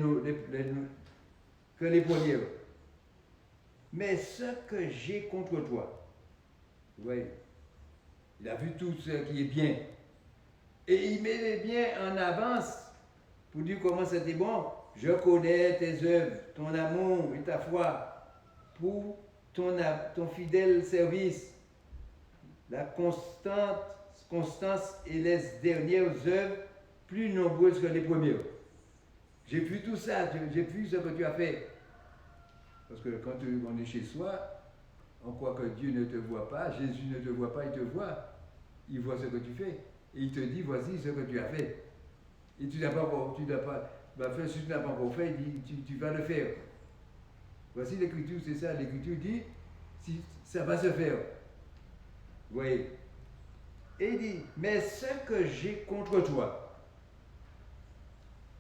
premières. Mais ce que j'ai contre toi, vous voyez, il a vu tout ce qui est bien. Et il met les biens en avance pour dire comment c'était bon. Je connais tes œuvres, ton amour et ta foi, pour ton fidèle service, la constance et les dernières œuvres plus nombreuses que les premières. J'ai vu tout ça, j'ai vu ce que tu as fait. Parce que quand on est chez soi, on croit que Dieu ne te voit pas, Jésus ne te voit pas, il te voit. Il voit ce que tu fais. Et il te dit, voici ce que tu as fait. Et tu n'as pas fait, si tu n'as pas encore fait, il dit, tu vas le faire. Voici l'écriture, c'est ça. L'écriture dit, si ça va se faire. Vous voyez. Et il dit, mais ce que j'ai contre toi,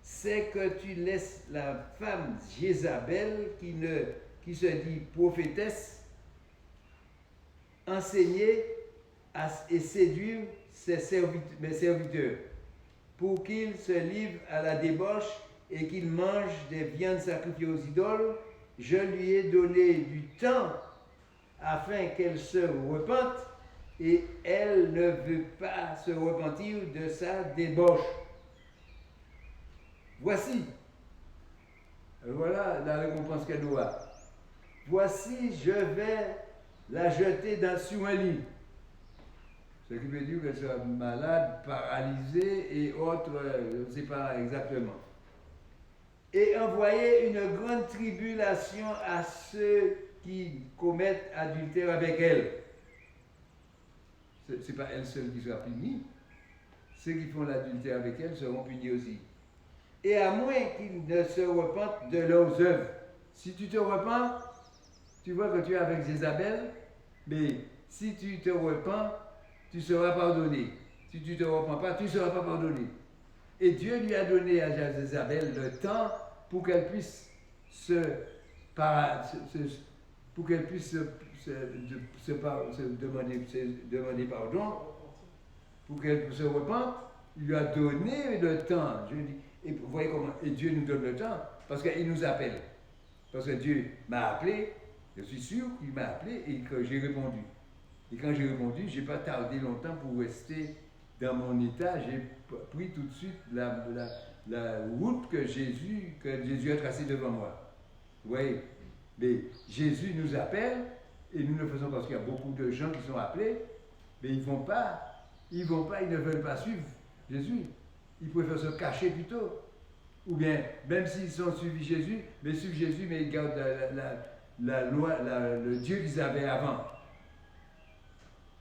c'est que tu laisses la femme Jézabel, qui se dit prophétesse, enseigner et séduire mes serviteurs, pour qu'ils se livrent à la débauche et qu'ils mangent des viandes sacrifiées aux idoles. Je lui ai donné du temps afin qu'elle se repente, et elle ne veut pas se repentir de sa débauche. Voici, Voilà la récompense qu'elle doit. Voici, je vais la jeter sur un lit. Ce qui veut dire qu'elle sera malade, paralysée et autres, je ne sais pas exactement. Et envoyer une grande tribulation à ceux qui commettent adultère avec elle. Ce n'est pas elle seule qui sera punie. Ceux qui font l'adultère avec elle seront punis aussi. Et à moins qu'ils ne se repentent de leurs œuvres. Si tu te repens, tu vois que tu es avec Jézabel, mais si tu te repens, tu seras pardonné. Si tu ne te repens pas, tu ne seras pas pardonné. Et Dieu lui a donné à Jézabel le temps pour qu'elle puisse demander pardon, pour qu'elle se repente. Il lui a donné le temps. Et vous voyez comment et Dieu nous donne le temps, parce qu'il nous appelle. Parce que Dieu m'a appelé, je suis sûr qu'il m'a appelé et que j'ai répondu. Et quand j'ai répondu, je n'ai pas tardé longtemps pour rester dans mon état. J'ai pris tout de suite la route que Jésus a tracée devant moi. Vous voyez? Mais Jésus nous appelle et nous le faisons parce qu'il y a beaucoup de gens qui sont appelés, mais ils ne vont pas, ils ne veulent pas suivre Jésus. Ils préfèrent se cacher plutôt. Ou bien, même s'ils ont suivi Jésus, mais suivent Jésus, mais ils gardent la loi, le Dieu qu'ils avaient avant.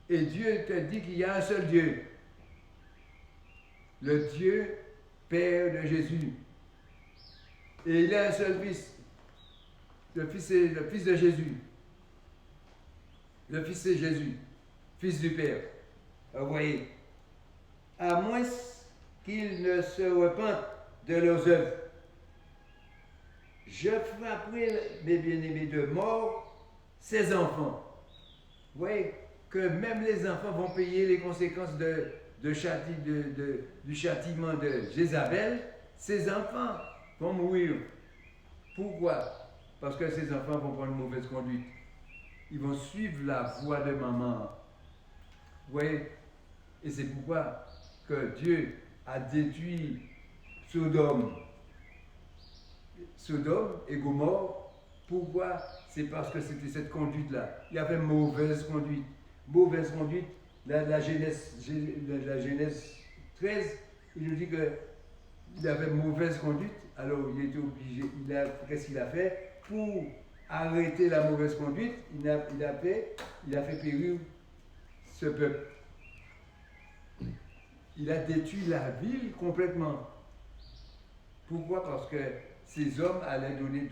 Et Dieu te dit qu'il y a un seul Dieu. Le Dieu Père de Jésus. Et il a un seul Fils. Le Fils c'est le Fils de Jésus. Le Fils c'est Jésus, Fils du Père. Vous voyez, à moins qu'ils ne se repentent de leurs œuvres, je frapperai, mes bien-aimés, de mort ces enfants. Vous voyez que même les enfants vont payer les conséquences du châtiment de Jézabel. Ces enfants vont mourir. Pourquoi? Parce que ces enfants vont prendre une mauvaise conduite. Ils vont suivre la voie de maman. Vous voyez? Et c'est pourquoi que Dieu a détruit Sodome et Gomorrhe. Pourquoi? C'est parce que c'était cette conduite-là. Il y avait mauvaise conduite. Mauvaise conduite. La Genèse 13, il nous dit qu'il avait mauvaise conduite. Alors il était obligé. Qu'est-ce qu'il a fait? Pour arrêter la mauvaise conduite, il a fait périr ce peuple. Il a détruit la ville complètement. Pourquoi? Parce que ces hommes allaient donner des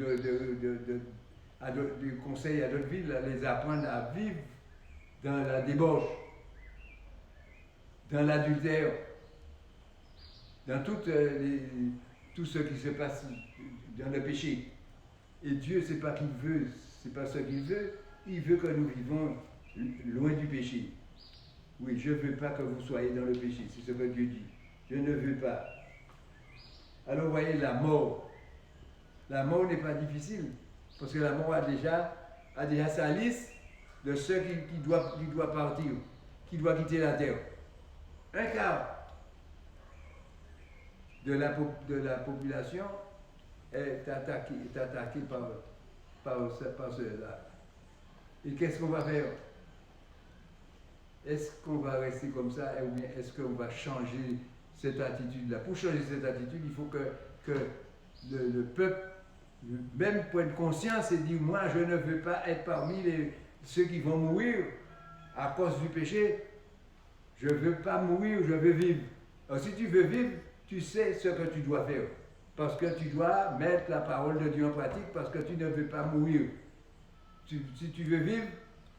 conseils à d'autres villes, à les apprendre à vivre dans la débauche, dans l'adultère, dans tout ce qui se passe dans le péché. Et Dieu, c'est pas qu'il veut, c'est pas ce qu'il veut. Il veut que nous vivons loin du péché. Oui, je ne veux pas que vous soyez dans le péché, c'est ce que Dieu dit. Je ne veux pas. Alors vous voyez, la mort. La mort n'est pas difficile, parce que la mort a déjà sa liste de ceux qui doivent partir, qui doivent quitter la terre. Un quart de la population est attaqué par ceux-là. Et qu'est-ce qu'on va faire? Est-ce qu'on va rester comme ça ou bien est-ce qu'on va changer cette attitude-là? Pour changer cette attitude, il faut que le peuple même prenne conscience et dise, moi je ne veux pas être parmi ceux qui vont mourir à cause du péché. Je ne veux pas mourir, je veux vivre. Alors si tu veux vivre, tu sais ce que tu dois faire. Parce que tu dois mettre la parole de Dieu en pratique parce que tu ne veux pas mourir. Si tu veux vivre,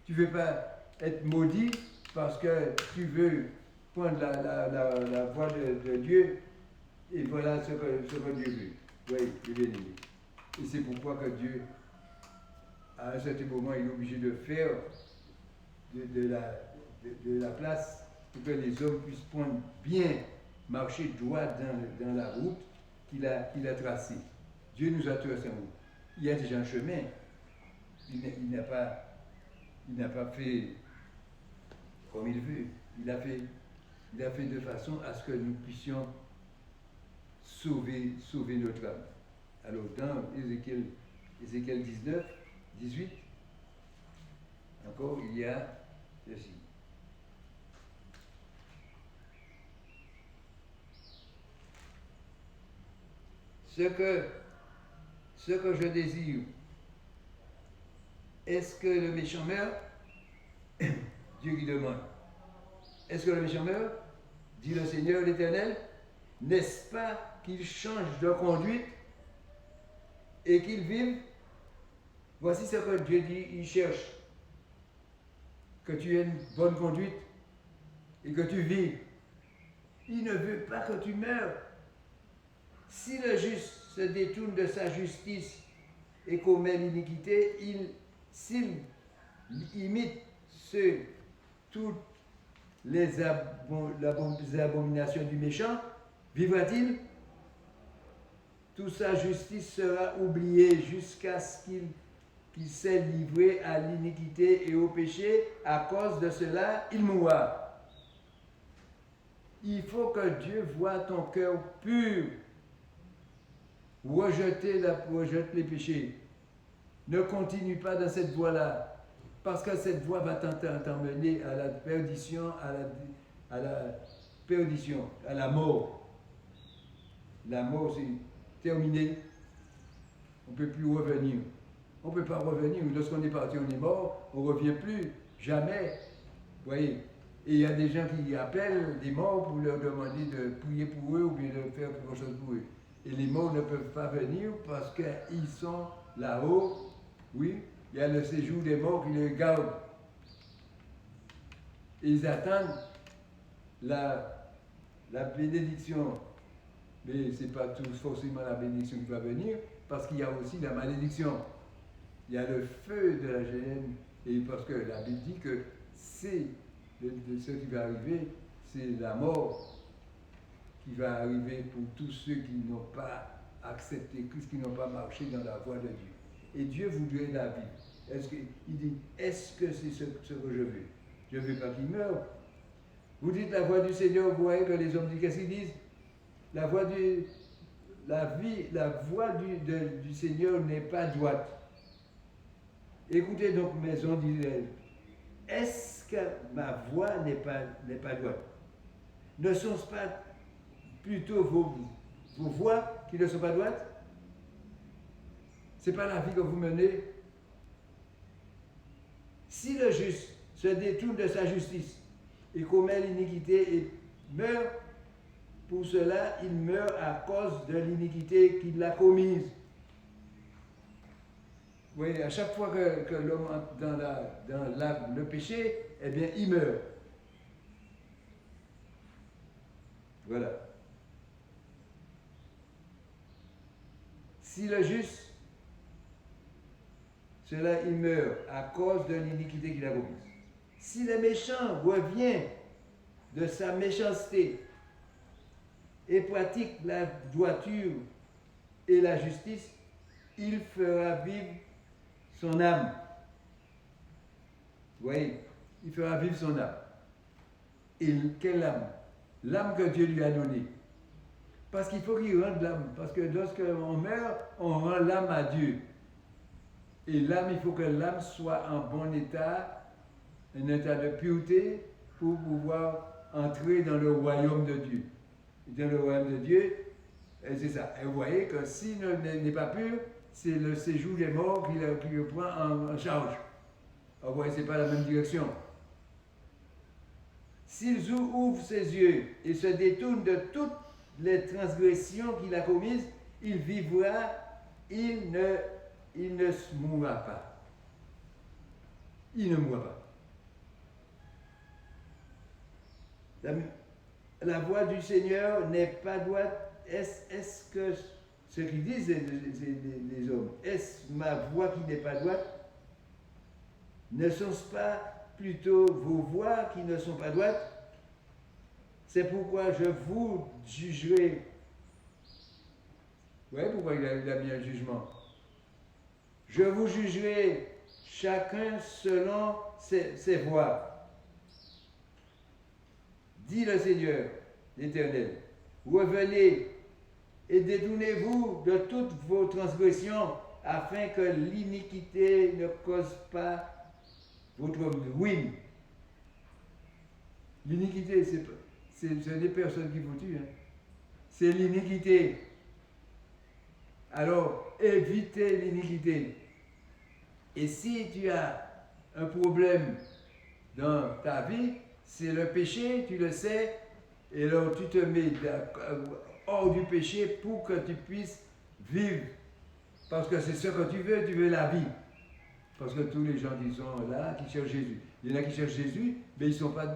tu ne veux pas être maudit parce que tu veux prendre la voie de Dieu. Et voilà ce que Dieu veut. Oui, les bien-aimés. Et c'est pourquoi que Dieu, à un certain moment, il est obligé de faire de la place pour que les hommes puissent prendre bien, marcher droit dans la route qu'il a tracée. Dieu nous a tracé en route. Il y a déjà un chemin. Il n'a pas fait comme il veut. Il a fait de façon à ce que nous puissions sauver notre âme. Alors, dans Ézéchiel 19, 18, encore, il y a ceci. Ce que je désire, est-ce que le méchant meurt? Dieu qui demande. Est-ce que le méchant meurt? Dit le Seigneur l'Éternel. N'est-ce pas qu'il change de conduite et qu'il vive? Voici ce que Dieu dit, il cherche. Que tu aies une bonne conduite et que tu vives. Il ne veut pas que tu meurs. Si le juste se détourne de sa justice et commet l'iniquité, s'il imite toutes les abominations du méchant, vivra-t-il? Toute sa justice sera oubliée jusqu'à ce qu'il s'est livré à l'iniquité et au péché. À cause de cela, il mourra. Il faut que Dieu voie ton cœur pur. Rejette les péchés. Ne continue pas dans cette voie-là, parce que cette voie va t'emmener à la perdition, à la mort. La mort, c'est terminé. On ne peut plus revenir. On ne peut pas revenir. Lorsqu'on est parti, on est mort. On ne revient plus. Jamais. Vous voyez. Et il y a des gens qui appellent des morts pour leur demander de prier pour eux ou bien de faire quelque chose pour eux. Et les morts ne peuvent pas venir parce qu'ils sont là-haut. Oui, il y a le séjour des morts qui les garde. Ils attendent la bénédiction. Mais ce n'est pas tout forcément la bénédiction qui va venir, parce qu'il y a aussi la malédiction. Il y a le feu de la géhenne. Et parce que la Bible dit que c'est ce qui va arriver, c'est la mort qui va arriver pour tous ceux qui n'ont pas accepté Christ, qui n'ont pas marché dans la voie de Dieu. Et Dieu voudrait la vie. Il dit, est-ce que c'est ce que je veux? Je ne veux pas qu'il meure. Vous dites la voix du Seigneur, vous voyez que les hommes disent, qu'est-ce qu'ils disent? La voix du Seigneur n'est pas droite. Écoutez donc, maison d'Israël, est-ce que ma voix n'est pas droite? Ne sont-ce pas plutôt vos voix qui ne sont pas droites? Ce n'est pas la vie que vous menez. Si le juste se détourne de sa justice et commet l'iniquité et meurt, pour cela, il meurt à cause de l'iniquité qu'il a commise. Vous voyez, à chaque fois que l'homme entre dans le péché, eh bien, il meurt. Voilà. Si le juste, cela, il meurt à cause de l'iniquité qu'il a commise. Si le méchant revient de sa méchanceté et pratique la droiture et la justice, il fera vivre son âme. Vous voyez, il fera vivre son âme. Et quelle âme? L'âme que Dieu lui a donnée. Parce qu'il faut qu'il rende l'âme. Parce que lorsqu'on meurt, on rend l'âme à Dieu. Et l'âme, il faut que l'âme soit en bon état, un état de pureté, pour pouvoir entrer dans le royaume de Dieu. Dans le royaume de Dieu, c'est ça. Et vous voyez que s'il n'est pas pur, c'est le séjour des morts qui le prend en charge. Vous voyez, ce n'est pas la même direction. S'il ouvre ses yeux et se détourne de toutes les transgressions qu'il a commises, il vivra, il ne se mourra pas. Il ne mourra pas. La voix du Seigneur n'est pas droite. Est-ce que ce qu'ils disent les hommes, est-ce ma voix qui n'est pas droite? Ne sont-ce pas plutôt vos voix qui ne sont pas droites? C'est pourquoi je vous jugerai. Vous voyez pourquoi il a mis un jugement? Je vous jugerai chacun selon ses voies. Dit le Seigneur, l'Éternel. Revenez et détournez-vous de toutes vos transgressions, afin que l'iniquité ne cause pas votre ruine. L'iniquité, ce n'est personne qui vous tue, hein. C'est l'iniquité. Alors, évitez l'iniquité. Et si tu as un problème dans ta vie, c'est le péché, tu le sais, et alors tu te mets hors du péché pour que tu puisses vivre. Parce que c'est ce que tu veux la vie. Parce que tous les gens qui sont là, qui cherchent Jésus. Il y en a qui cherchent Jésus, mais ils ne sont pas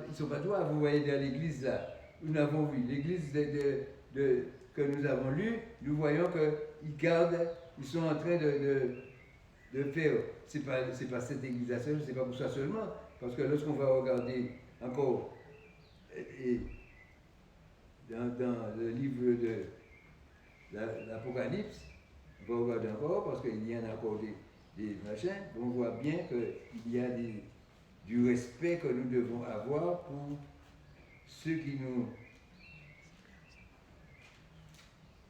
toi. Vous voyez dans l'église là, nous avons vu, l'église que nous avons lue, nous voyons qu'ils gardent, ils sont en train de faire. Ce n'est pas cette église-là seule, ce n'est pas pour ça seulement. Parce que lorsqu'on va regarder encore dans le livre de l'Apocalypse, on va regarder encore parce qu'il y en a encore des machins, on voit bien qu'il y a du respect que nous devons avoir pour ceux qui nous...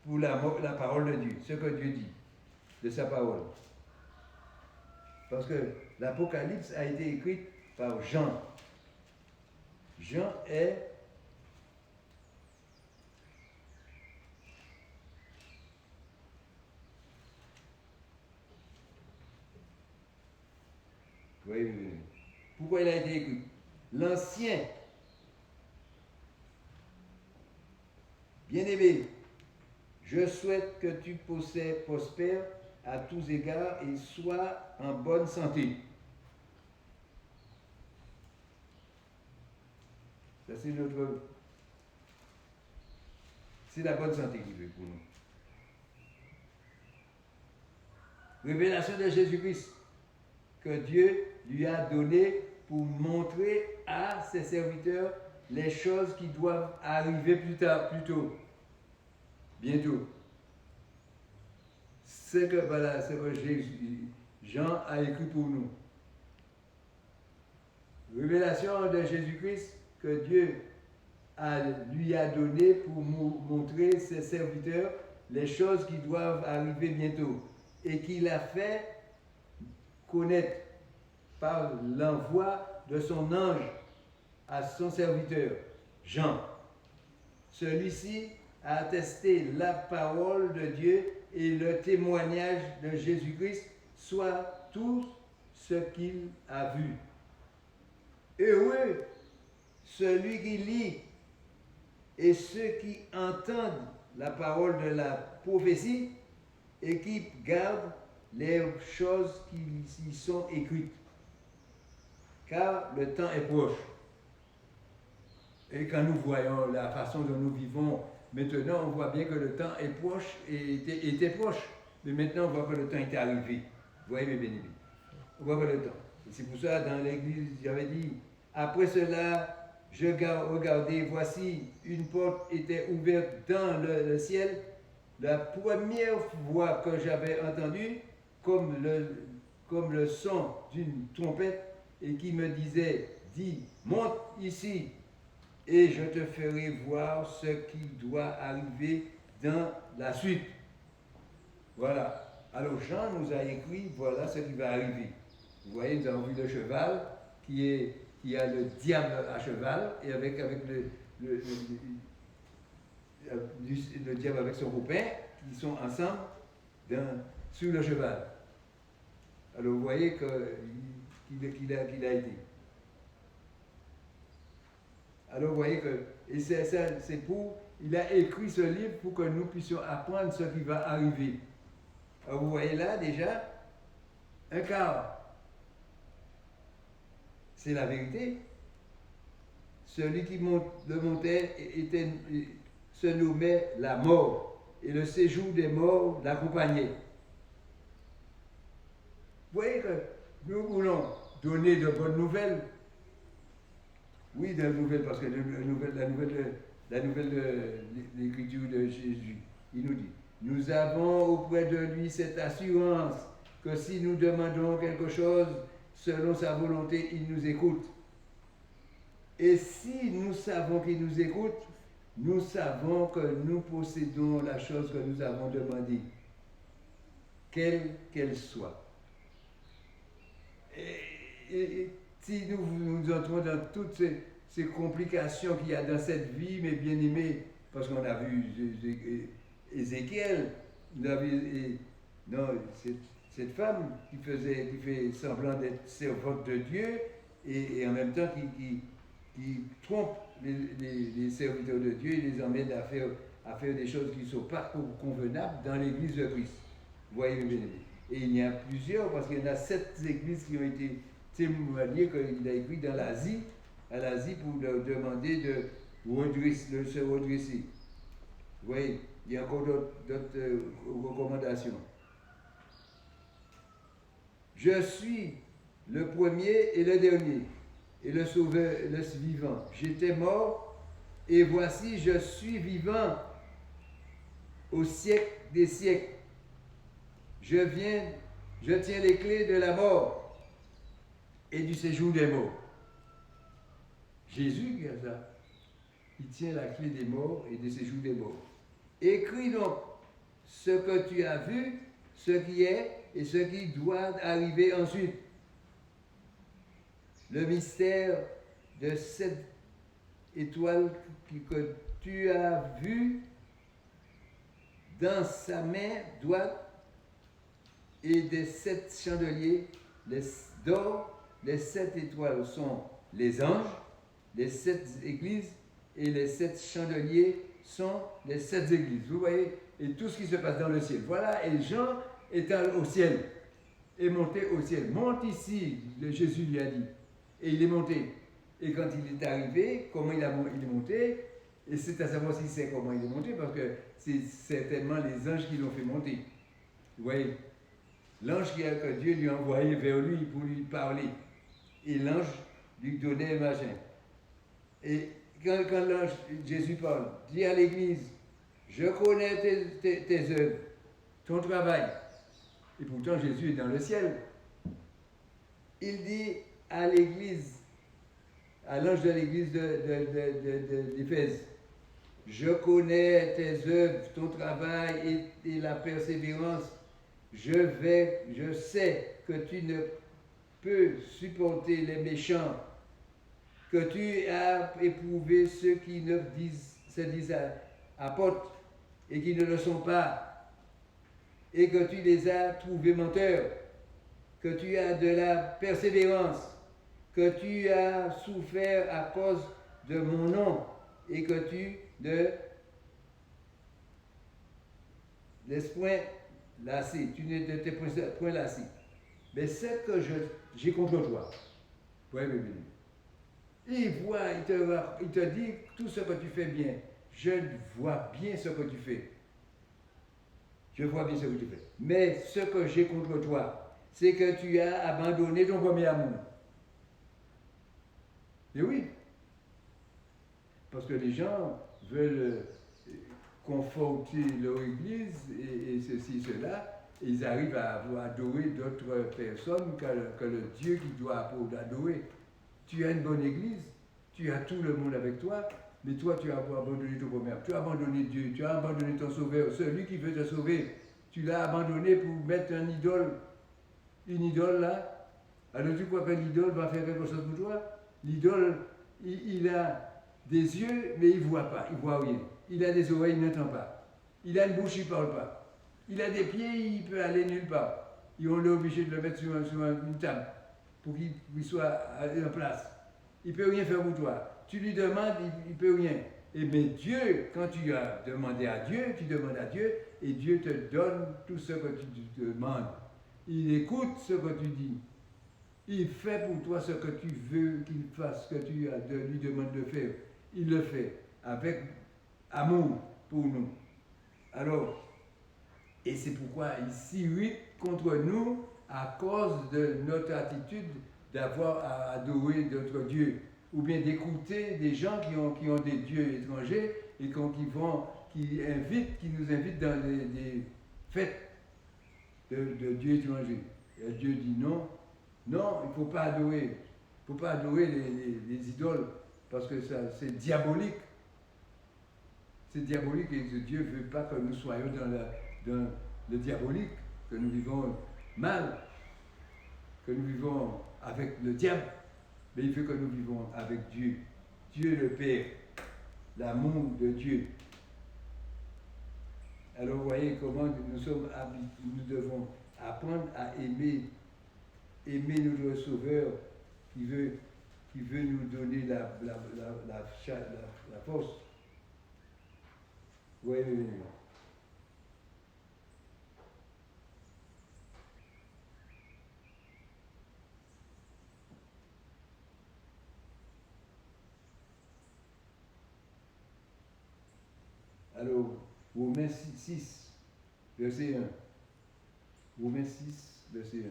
pour la parole de Dieu, ce que Dieu dit, de sa parole. Parce que l'Apocalypse a été écrit par Jean. Jean est oui. Pourquoi il a été écrit? L'Ancien, bien-aimé, je souhaite que tu prospères à tous égards et sois en bonne santé. Ça, c'est la bonne santé qu'il veut pour nous. Révélation de Jésus-Christ que Dieu lui a donné pour montrer à ses serviteurs les choses qui doivent arriver plus tôt, bientôt. C'est que Jean a écrit pour nous. Révélation de Jésus-Christ que Dieu lui a donné pour montrer ses serviteurs les choses qui doivent arriver bientôt et qu'il a fait connaître par l'envoi de son ange à son serviteur, Jean. Celui-ci a attesté la parole de Dieu et le témoignage de Jésus-Christ, soit tout ce qu'il a vu. Heureux celui qui lit et ceux qui entendent la parole de la prophétie et qui gardent les choses qui y sont écrites. Car le temps est proche. Et quand nous voyons la façon dont nous vivons maintenant, on voit bien que le temps est proche et était proche. Mais maintenant, on voit que le temps est arrivé. Vous voyez, mes bénis. On voit que le temps. Et c'est pour ça, dans l'église, j'avais dit, après cela, je regardais, voici, une porte était ouverte dans le ciel. La première voix que j'avais entendue, comme le son d'une trompette, et qui me disait, dis, monte ici, et je te ferai voir ce qui doit arriver dans la suite. Voilà. Alors Jean nous a écrit, voilà ce qui va arriver. Vous voyez, nous avons vu le cheval qui a le diable à cheval, et avec le diable avec son copain, qui sont ensemble sur le cheval. Alors vous voyez qu'il a été. Alors vous voyez que, et il a écrit ce livre pour que nous puissions apprendre ce qui va arriver. Alors vous voyez là déjà, un quart. C'est la vérité. Celui qui le montait se nommait la mort, et le séjour des morts l'accompagnait. Vous voyez que nous voulons donner de bonnes nouvelles. Oui, de nouvelles, parce que la nouvelle de l'écriture de Jésus, il nous dit, nous avons auprès de lui cette assurance que si nous demandons quelque chose selon sa volonté, il nous écoute. Et si nous savons qu'il nous écoute, nous savons que nous possédons la chose que nous avons demandée, quelle qu'elle soit. Et si nous entrons dans toutes ces complications qu'il y a dans cette vie, mes bien-aimés, parce qu'on a vu Ézéchiel, non, cette femme qui fait semblant d'être servante de Dieu et en même temps qui trompe les serviteurs de Dieu et les emmène à faire des choses qui ne sont pas convenables dans l'église de Christ. Vous voyez, mes bien-aimés. Et il y a plusieurs, parce qu'il y en a 7 églises qui ont été témoignées qu'il a écrit dans l'Asie, à l'Asie pour leur demander de se redresser. Vous voyez, il y a encore d'autres recommandations. Je suis le premier et le dernier, et le sauveur, le vivant. J'étais mort, et voici, je suis vivant au siècle des siècles. Je tiens les clés de la mort et du séjour des morts. Jésus qui a ça. Il tient la clé des morts et du séjour des morts. Écris donc ce que tu as vu, ce qui est et ce qui doit arriver ensuite. Le mystère de cette étoile que tu as vue dans sa main droite et des 7 chandeliers d'or. Les 7 étoiles sont les anges, les 7 églises, et les 7 chandeliers sont les 7 églises. Vous voyez, et tout ce qui se passe dans le ciel. Voilà, et Jean est au ciel, est monté au ciel. Monte ici, Jésus lui a dit. Et il est monté. Et quand il est arrivé, comment il est monté, et c'est à savoir si c'est comment il est monté, parce que c'est certainement les anges qui l'ont fait monter. Vous voyez, l'ange que Dieu lui a envoyé vers lui pour lui parler. Et l'ange lui donnait un machin. Et quand l'ange, Jésus parle, dit à l'église, je connais tes œuvres, ton travail. Et pourtant Jésus est dans le ciel. Il dit à l'église, à l'ange de l'église d'Éphèse, je connais tes œuvres, ton travail et la persévérance. Je sais que tu ne peux supporter les méchants, que tu as éprouvé ceux qui se disent apôtres et qui ne le sont pas, et que tu les as trouvés menteurs, que tu as de la persévérance, que tu as souffert à cause de mon nom, et que tu ne laisses point lassé, tu ne t'es point lassé. Mais c'est que j'ai contre toi. Oui, oui, oui. Il voit, il te dit tout ce que tu fais bien. Je vois bien ce que tu fais. Je vois bien ce que tu fais. Mais ce que j'ai contre toi, c'est que tu as abandonné ton premier amour. Et oui. Parce que les gens veulent conforter leur église et ceci, cela. Et ils arrivent à adorer d'autres personnes que le Dieu qui doit adorer. Tu as une bonne église, tu as tout le monde avec toi, mais toi tu as abandonné ton premier. Tu as abandonné Dieu, tu as abandonné ton sauveur, celui qui veut te sauver. Tu l'as abandonné pour mettre une idole là. Alors tu crois que l'idole va faire quelque chose pour toi? L'idole, il a des yeux, mais il ne voit pas, il ne voit rien. Il a des oreilles, il n'entend pas. Il a une bouche, il ne parle pas. Il a des pieds, il peut aller nulle part. Et on est obligé de le mettre sur une table pour qu'il soit en place. Il ne peut rien faire pour toi. Tu lui demandes, il ne peut rien. Et mais Dieu, quand tu as demandé à Dieu, tu demandes à Dieu, et Dieu te donne tout ce que tu demandes. Il écoute ce que tu dis. Il fait pour toi ce que tu veux qu'il fasse, ce que tu lui demandes de faire. Il le fait avec amour pour nous. Alors, et c'est pourquoi il s'irrite contre nous à cause de notre attitude d'avoir à adorer d'autres dieux, ou bien d'écouter des gens qui ont des dieux étrangers et qui nous invitent dans des fêtes de dieux étrangers. Et Dieu dit non, il ne faut pas adorer. Il ne faut pas adorer les idoles, parce que c'est diabolique. c'est diabolique et Dieu ne veut pas que nous soyons dans le diabolique, que nous vivons mal, que nous vivons avec le diable, mais il veut que nous vivons avec Dieu, Dieu le Père, l'amour de Dieu. Alors vous voyez comment nous devons apprendre à aimer notre Sauveur qui veut nous donner la force. Oui. Alors, Romains 6, verset 1. Romains 6, verset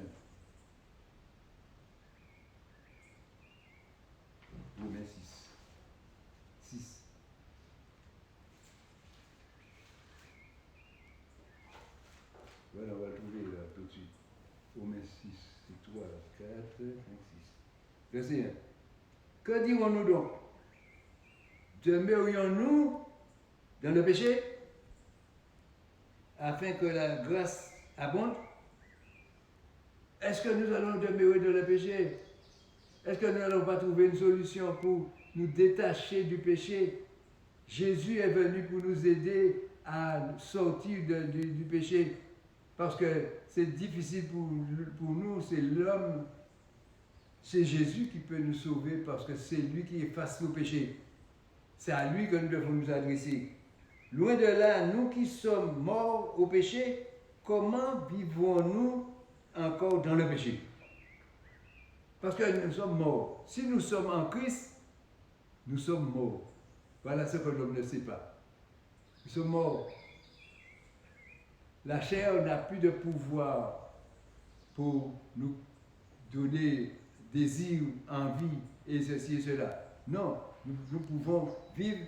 1. Romains 6. Voilà, on va le trouver là tout de suite. Romains 6, c'est 3, 4, 5, 6. Verset 1. Que dirons-nous donc? Demeurions-nous dans le péché afin que la grâce abonde? Est-ce que nous allons demeurer dans le péché? Est-ce que nous n'allons pas trouver une solution pour nous détacher du péché? Jésus est venu pour nous aider à sortir du péché parce que c'est difficile pour nous, c'est l'homme, c'est Jésus qui peut nous sauver parce que c'est lui qui efface nos péchés. C'est à lui que nous devons nous adresser. Loin de là, nous qui sommes morts au péché, comment vivons-nous encore dans le péché? Parce que nous sommes morts. Si nous sommes en Christ, nous sommes morts. Voilà ce que l'homme ne sait pas. Nous sommes morts. La chair n'a plus de pouvoir pour nous donner désir, envie et ceci et cela. Non, nous pouvons vivre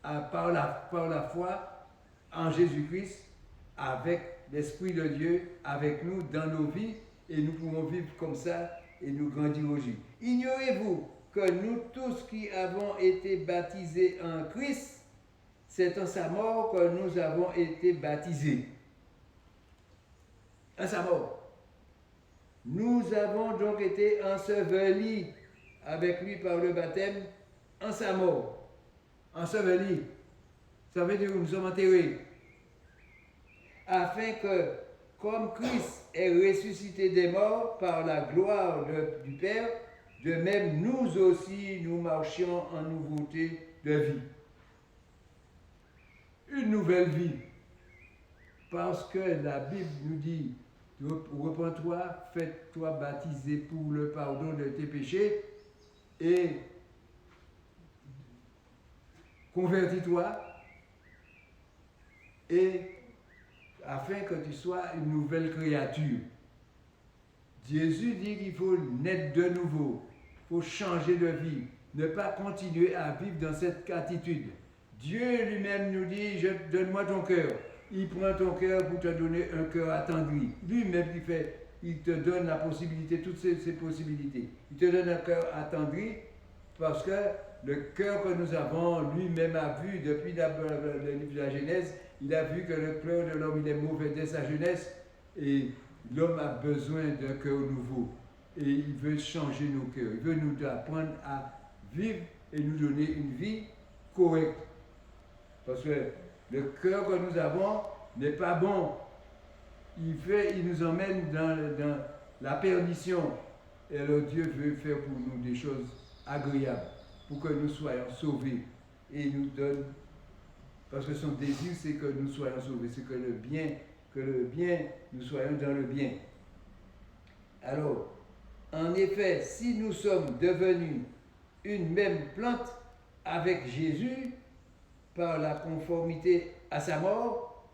par la foi en Jésus-Christ, avec l'Esprit de Dieu, avec nous dans nos vies, et nous pouvons vivre comme ça et nous grandir au Jésus. Ignorez-vous que nous tous qui avons été baptisés en Christ, c'est en sa mort que nous avons été baptisés. En sa mort. Nous avons donc été ensevelis avec lui par le baptême en sa mort. Ensevelis. Ça veut dire que nous sommes enterrés. Afin que, comme Christ est ressuscité des morts par la gloire du Père, de même nous aussi nous marchions en nouveauté de vie. Une nouvelle vie. Parce que la Bible nous dit, repens-toi, fais-toi baptiser pour le pardon de tes péchés et convertis-toi et afin que tu sois une nouvelle créature. Jésus dit qu'il faut naître de nouveau, il faut changer de vie, ne pas continuer à vivre dans cette attitude. Dieu lui-même nous dit, donne-moi ton cœur. Il prend ton cœur pour te donner un cœur attendri. Lui-même il te donne la possibilité, toutes ces possibilités. Il te donne un cœur attendri parce que le cœur que nous avons, lui-même a vu depuis le livre de la Genèse, il a vu que le cœur de l'homme il est mauvais dès sa jeunesse et l'homme a besoin d'un cœur nouveau. Et il veut changer nos cœurs. Il veut nous apprendre à vivre et nous donner une vie correcte. Parce que le cœur que nous avons n'est pas bon. Il nous emmène dans la perdition. Et alors Dieu veut faire pour nous des choses agréables, pour que nous soyons sauvés. Et il nous donne, parce que son désir c'est que nous soyons sauvés, c'est que le bien, nous soyons dans le bien. Alors, en effet, si nous sommes devenus une même plante avec Jésus, par la conformité à sa mort,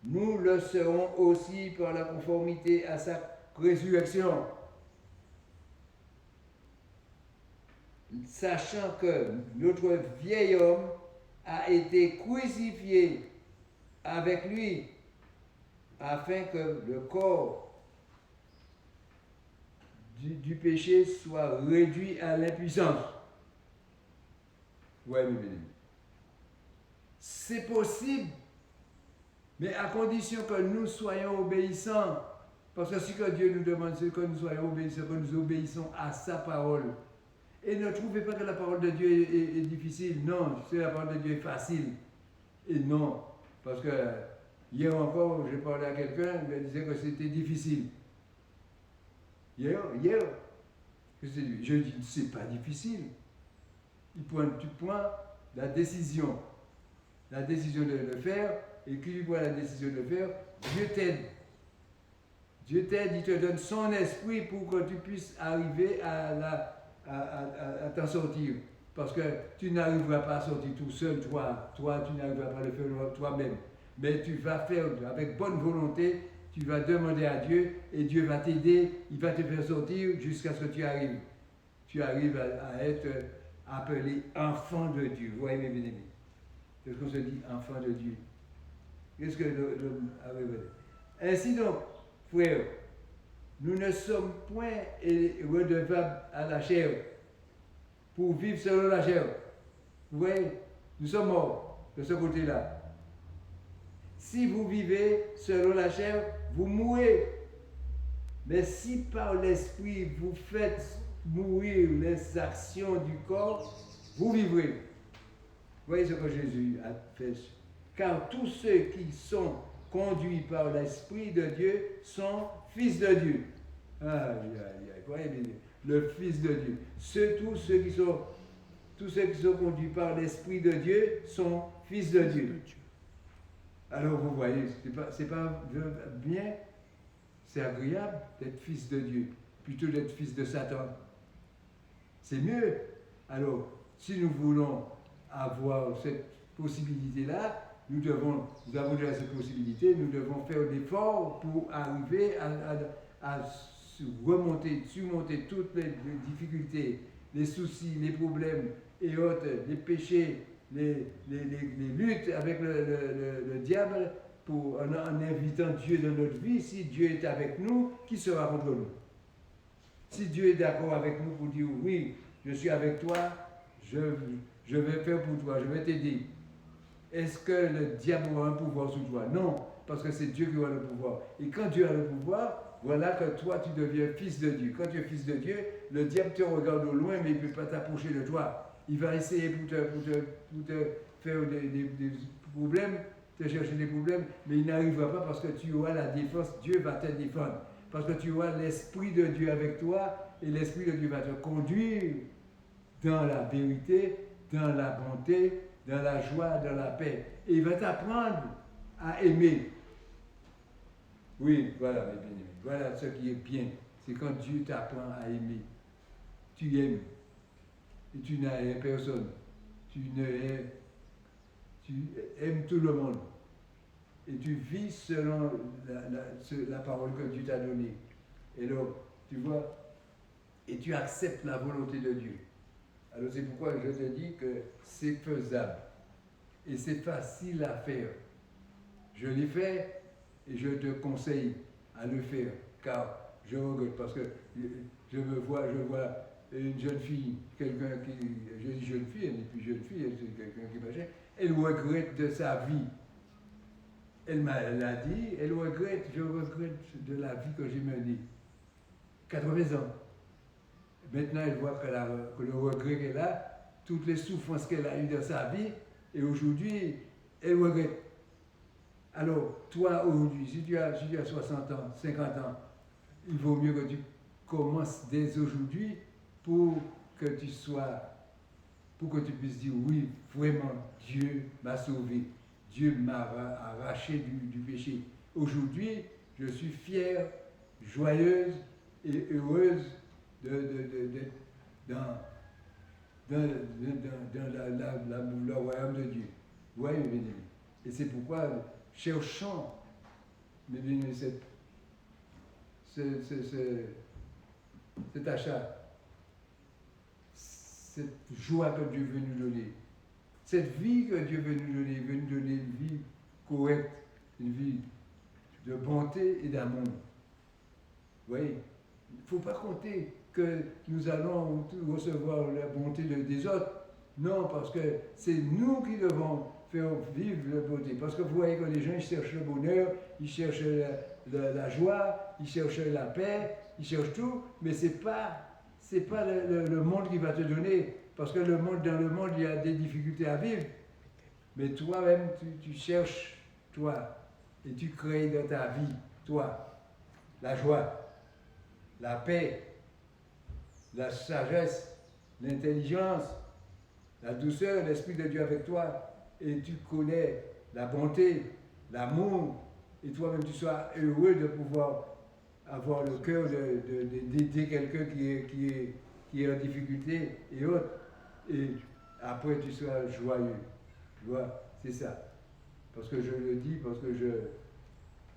nous le serons aussi par la conformité à sa résurrection. Sachant que notre vieil homme a été crucifié avec lui, afin que le corps du péché soit réduit à l'impuissance. Ouais, mes bénis. C'est possible, mais à condition que nous soyons obéissants. Parce que si que Dieu nous demande, c'est que nous soyons obéissants, que nous obéissons à sa parole. Et ne trouvez pas que la parole de Dieu est difficile. Non, c'est la parole de Dieu est facile. Et non, parce que hier encore, j'ai parlé à quelqu'un, il me disait que c'était difficile. Hier, je dis, c'est pas difficile. Tu prends la décision de le faire, et qui prend la décision de le faire, Dieu t'aide. Dieu t'aide, il te donne son esprit pour que tu puisses arriver à t'en sortir. Parce que tu n'arriveras pas à sortir tout seul, toi tu n'arriveras pas à le faire toi-même. Mais tu vas faire avec bonne volonté, tu vas demander à Dieu et Dieu va t'aider, il va te faire sortir jusqu'à ce que tu arrives. Tu arrives à être appelé enfant de Dieu. Vous voyez mes bien-aimés. Qu'est-ce qu'on se dit, enfant de Dieu? Qu'est-ce que l'homme a révélé? Ainsi donc, frères, nous ne sommes point redevables à la chair pour vivre selon la chair. Vous voyez, nous sommes morts de ce côté-là. Si vous vivez selon la chair, vous mourrez. Mais si par l'esprit vous faites mourir les actions du corps, vous vivrez. Vous voyez ce que Jésus a fait. Car tous ceux qui sont conduits par l'Esprit de Dieu sont fils de Dieu. Aïe, aïe, aïe. Voyez bien, le Fils de Dieu. Tous ceux qui sont conduits par l'Esprit de Dieu sont fils de Dieu. Alors vous voyez, c'est pas bien, c'est agréable d'être fils de Dieu, plutôt d'être fils de Satan. C'est mieux. Alors, si nous voulons avoir cette possibilité-là, nous avons déjà cette possibilité, nous devons faire l'effort pour arriver à surmonter toutes les difficultés, les soucis, les problèmes et autres, les péchés, les luttes avec le diable, en invitant Dieu dans notre vie. Si Dieu est avec nous, qui sera contre nous? Si Dieu est d'accord avec nous pour dire oui, je suis avec toi, je vais faire pour toi, je vais t'aider. Est-ce que le diable aura un pouvoir sur toi? Non, parce que c'est Dieu qui aura le pouvoir. Et quand Dieu a le pouvoir, voilà que toi tu deviens fils de Dieu. Quand tu es fils de Dieu, le diable te regarde au loin, mais il ne peut pas t'approcher de toi. Il va essayer pour te faire des problèmes, te chercher des problèmes, mais il n'arrivera pas parce que tu auras la défense. Dieu va te défendre. Parce que tu auras l'Esprit de Dieu avec toi et l'Esprit de Dieu va te conduire dans la vérité, dans la bonté, dans la joie, dans la paix. Et il va t'apprendre à aimer. Oui, voilà mes bien-aimés. Voilà ce qui est bien. C'est quand Dieu t'apprend à aimer. Tu aimes. Et tu n'aimes personne. Tu aimes tout le monde. Et tu vis selon la parole que Dieu t'a donnée. Et donc, tu vois, et tu acceptes la volonté de Dieu. Alors c'est pourquoi je te dis que c'est faisable. Et c'est facile à faire. Je l'ai fait et je te conseille à le faire. Car je regrette, parce que je vois une jeune fille, quelqu'un qui, je dis jeune fille, elle n'est plus jeune fille, c'est quelqu'un qui m'achète, elle regrette de sa vie. Elle l'a dit, je regrette de la vie que j'ai menée. 80 ans. Maintenant, elle voit que le regret qu'elle a, toutes les souffrances qu'elle a eues dans sa vie, et aujourd'hui, elle regrette. Alors, toi, aujourd'hui, si tu as 60 ans, 50 ans, il vaut mieux que tu commences dès aujourd'hui pour que tu puisses dire oui, vraiment, Dieu m'a sauvé. Dieu m'a arraché du péché. Aujourd'hui, je suis fière, joyeuse et heureuse d'être dans le royaume de Dieu. Vous voyez, mes bien-aimés. Et c'est pourquoi cherchons, mes bien-aimés, cet achat, cette joie que Dieu veut nous donner, cette vie que Dieu veut nous donner, il veut nous donner une vie correcte, une vie de bonté et d'amour. Vous voyez, il ne faut pas compter que nous allons recevoir la bonté des autres. Non, parce que c'est nous qui devons faire vivre la beauté. Parce que vous voyez que les gens, ils cherchent le bonheur, ils cherchent la joie, ils cherchent la paix, ils cherchent tout, mais c'est pas le monde qui va te donner. Parce que dans le monde, il y a des difficultés à vivre. Mais toi-même, tu cherches, toi, et tu crées dans ta vie, toi, la joie, la paix, la sagesse, l'intelligence, la douceur, l'Esprit de Dieu avec toi, et tu connais la bonté, l'amour, et toi-même tu sois heureux de pouvoir avoir le cœur d'aider quelqu'un qui est en difficulté et autres. Et après tu seras joyeux. Tu vois, c'est ça. Parce que je le dis, parce que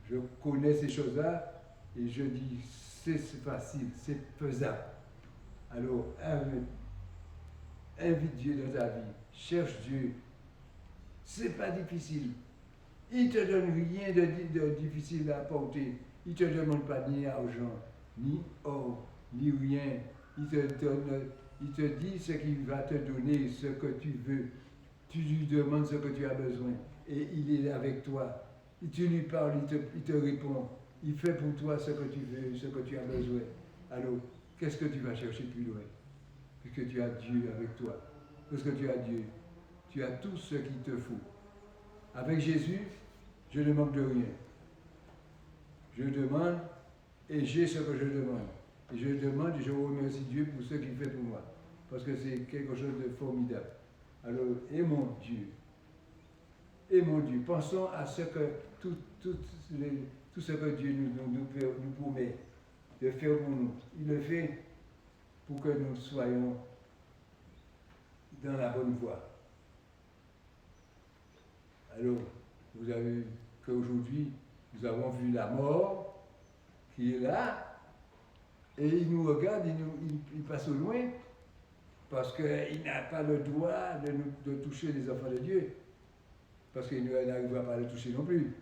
je connais ces choses-là, et je dis, c'est facile, c'est faisable. Alors, invite Dieu dans ta vie, cherche Dieu. C'est pas difficile. Il ne te donne rien de difficile à apporter. Il ne te demande pas ni argent, ni or, ni rien. Il te dit ce qu'il va te donner, ce que tu veux. Tu lui demandes ce que tu as besoin. Et il est avec toi. Et tu lui parles, il te répond. Il fait pour toi ce que tu veux, ce que tu as besoin. Alors, qu'est-ce que tu vas chercher plus loin? Puisque tu as Dieu avec toi. Parce que tu as Dieu. Tu as tout ce qu'il te faut. Avec Jésus, je ne manque de rien. Je demande et j'ai ce que je demande. Et je demande et je remercie Dieu pour ce qu'il fait pour moi. Parce que c'est quelque chose de formidable. Alors, aimons Dieu. Aimons Dieu. Pensons à ce que tout ce que Dieu nous promet de faire pour nous. Il le fait pour que nous soyons dans la bonne voie. Alors, vous avez vu qu'aujourd'hui, nous avons vu la mort qui est là, et il nous regarde, il passe au loin, parce qu'il n'a pas le droit de toucher les enfants de Dieu, parce qu'il n'arrivera pas à les toucher non plus.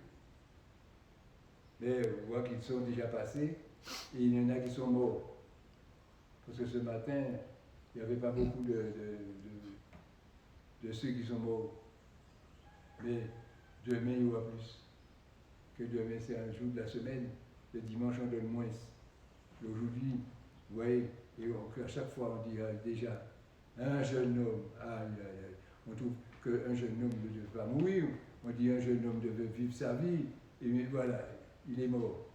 Mais on voit qu'ils sont déjà passés, et il y en a qui sont morts. Parce que ce matin, il n'y avait pas beaucoup de ceux qui sont morts. Mais demain, il y aura plus. Que demain, c'est un jour de la semaine. Le dimanche, on donne moins. Et aujourd'hui, vous voyez, à chaque fois, on dit déjà, un jeune homme, on trouve qu'un jeune homme ne devait pas mourir. On dit un jeune homme devait vivre sa vie. Et voilà, il est mort.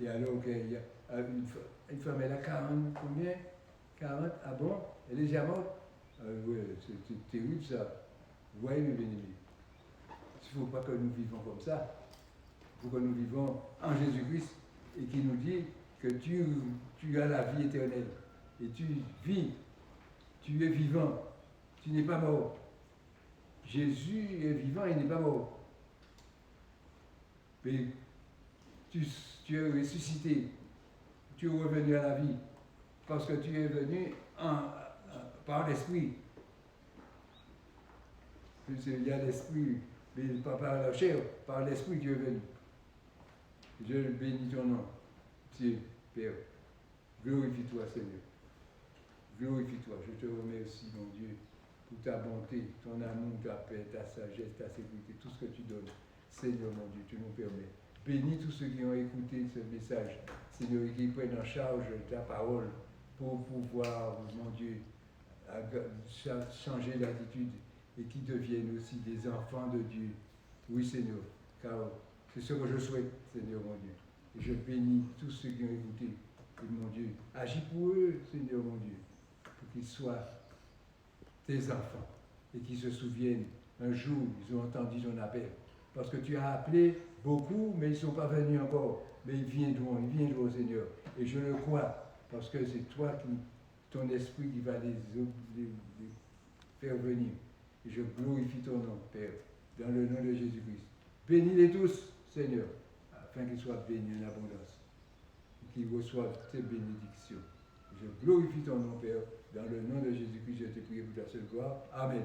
Et alors qu'il y a une femme, elle a 40, combien 40, ah bon? Elle est déjà morte? Oui, c'est terrible ça. Vous voyez, mes bien-aimés. Il ne faut pas que nous vivons comme ça. Il faut que nous vivons en Jésus-Christ et qui nous dit que tu as la vie éternelle. Et tu vis, tu es vivant, tu n'es pas mort. Jésus est vivant, il n'est pas mort. Mais tu es ressuscité, tu es revenu à la vie parce que tu es venu par l'Esprit. Il y a l'Esprit, mais pas par la chair, par l'Esprit tu es venu. Je bénis ton nom, Dieu, Père. Glorifie-toi, Seigneur. Glorifie-toi. Je te remercie, mon Dieu, pour ta bonté, ton amour, ta paix, ta sagesse, ta sécurité, tout ce que tu donnes. Seigneur, mon Dieu, tu nous permets. Bénis tous ceux qui ont écouté ce message, Seigneur, et qui prennent en charge ta parole pour pouvoir, mon Dieu, changer d'attitude et qui deviennent aussi des enfants de Dieu. Oui, Seigneur, car c'est ce que je souhaite, Seigneur, mon Dieu. Et je bénis tous ceux qui ont écouté. Et mon Dieu, agis pour eux, Seigneur, mon Dieu, pour qu'ils soient tes enfants et qu'ils se souviennent, un jour, ils ont entendu ton appel. Parce que tu as appelé beaucoup, mais ils ne sont pas venus encore. Mais ils viendront, Seigneur. Et je le crois, parce que c'est toi ton esprit qui va les faire venir. Et je glorifie ton nom, Père, dans le nom de Jésus-Christ. Bénis-les tous, Seigneur, afin qu'ils soient bénis en abondance. Et qu'ils reçoivent tes bénédictions. Je glorifie ton nom, Père, dans le nom de Jésus-Christ, je te prie pour ta seule gloire. Amen.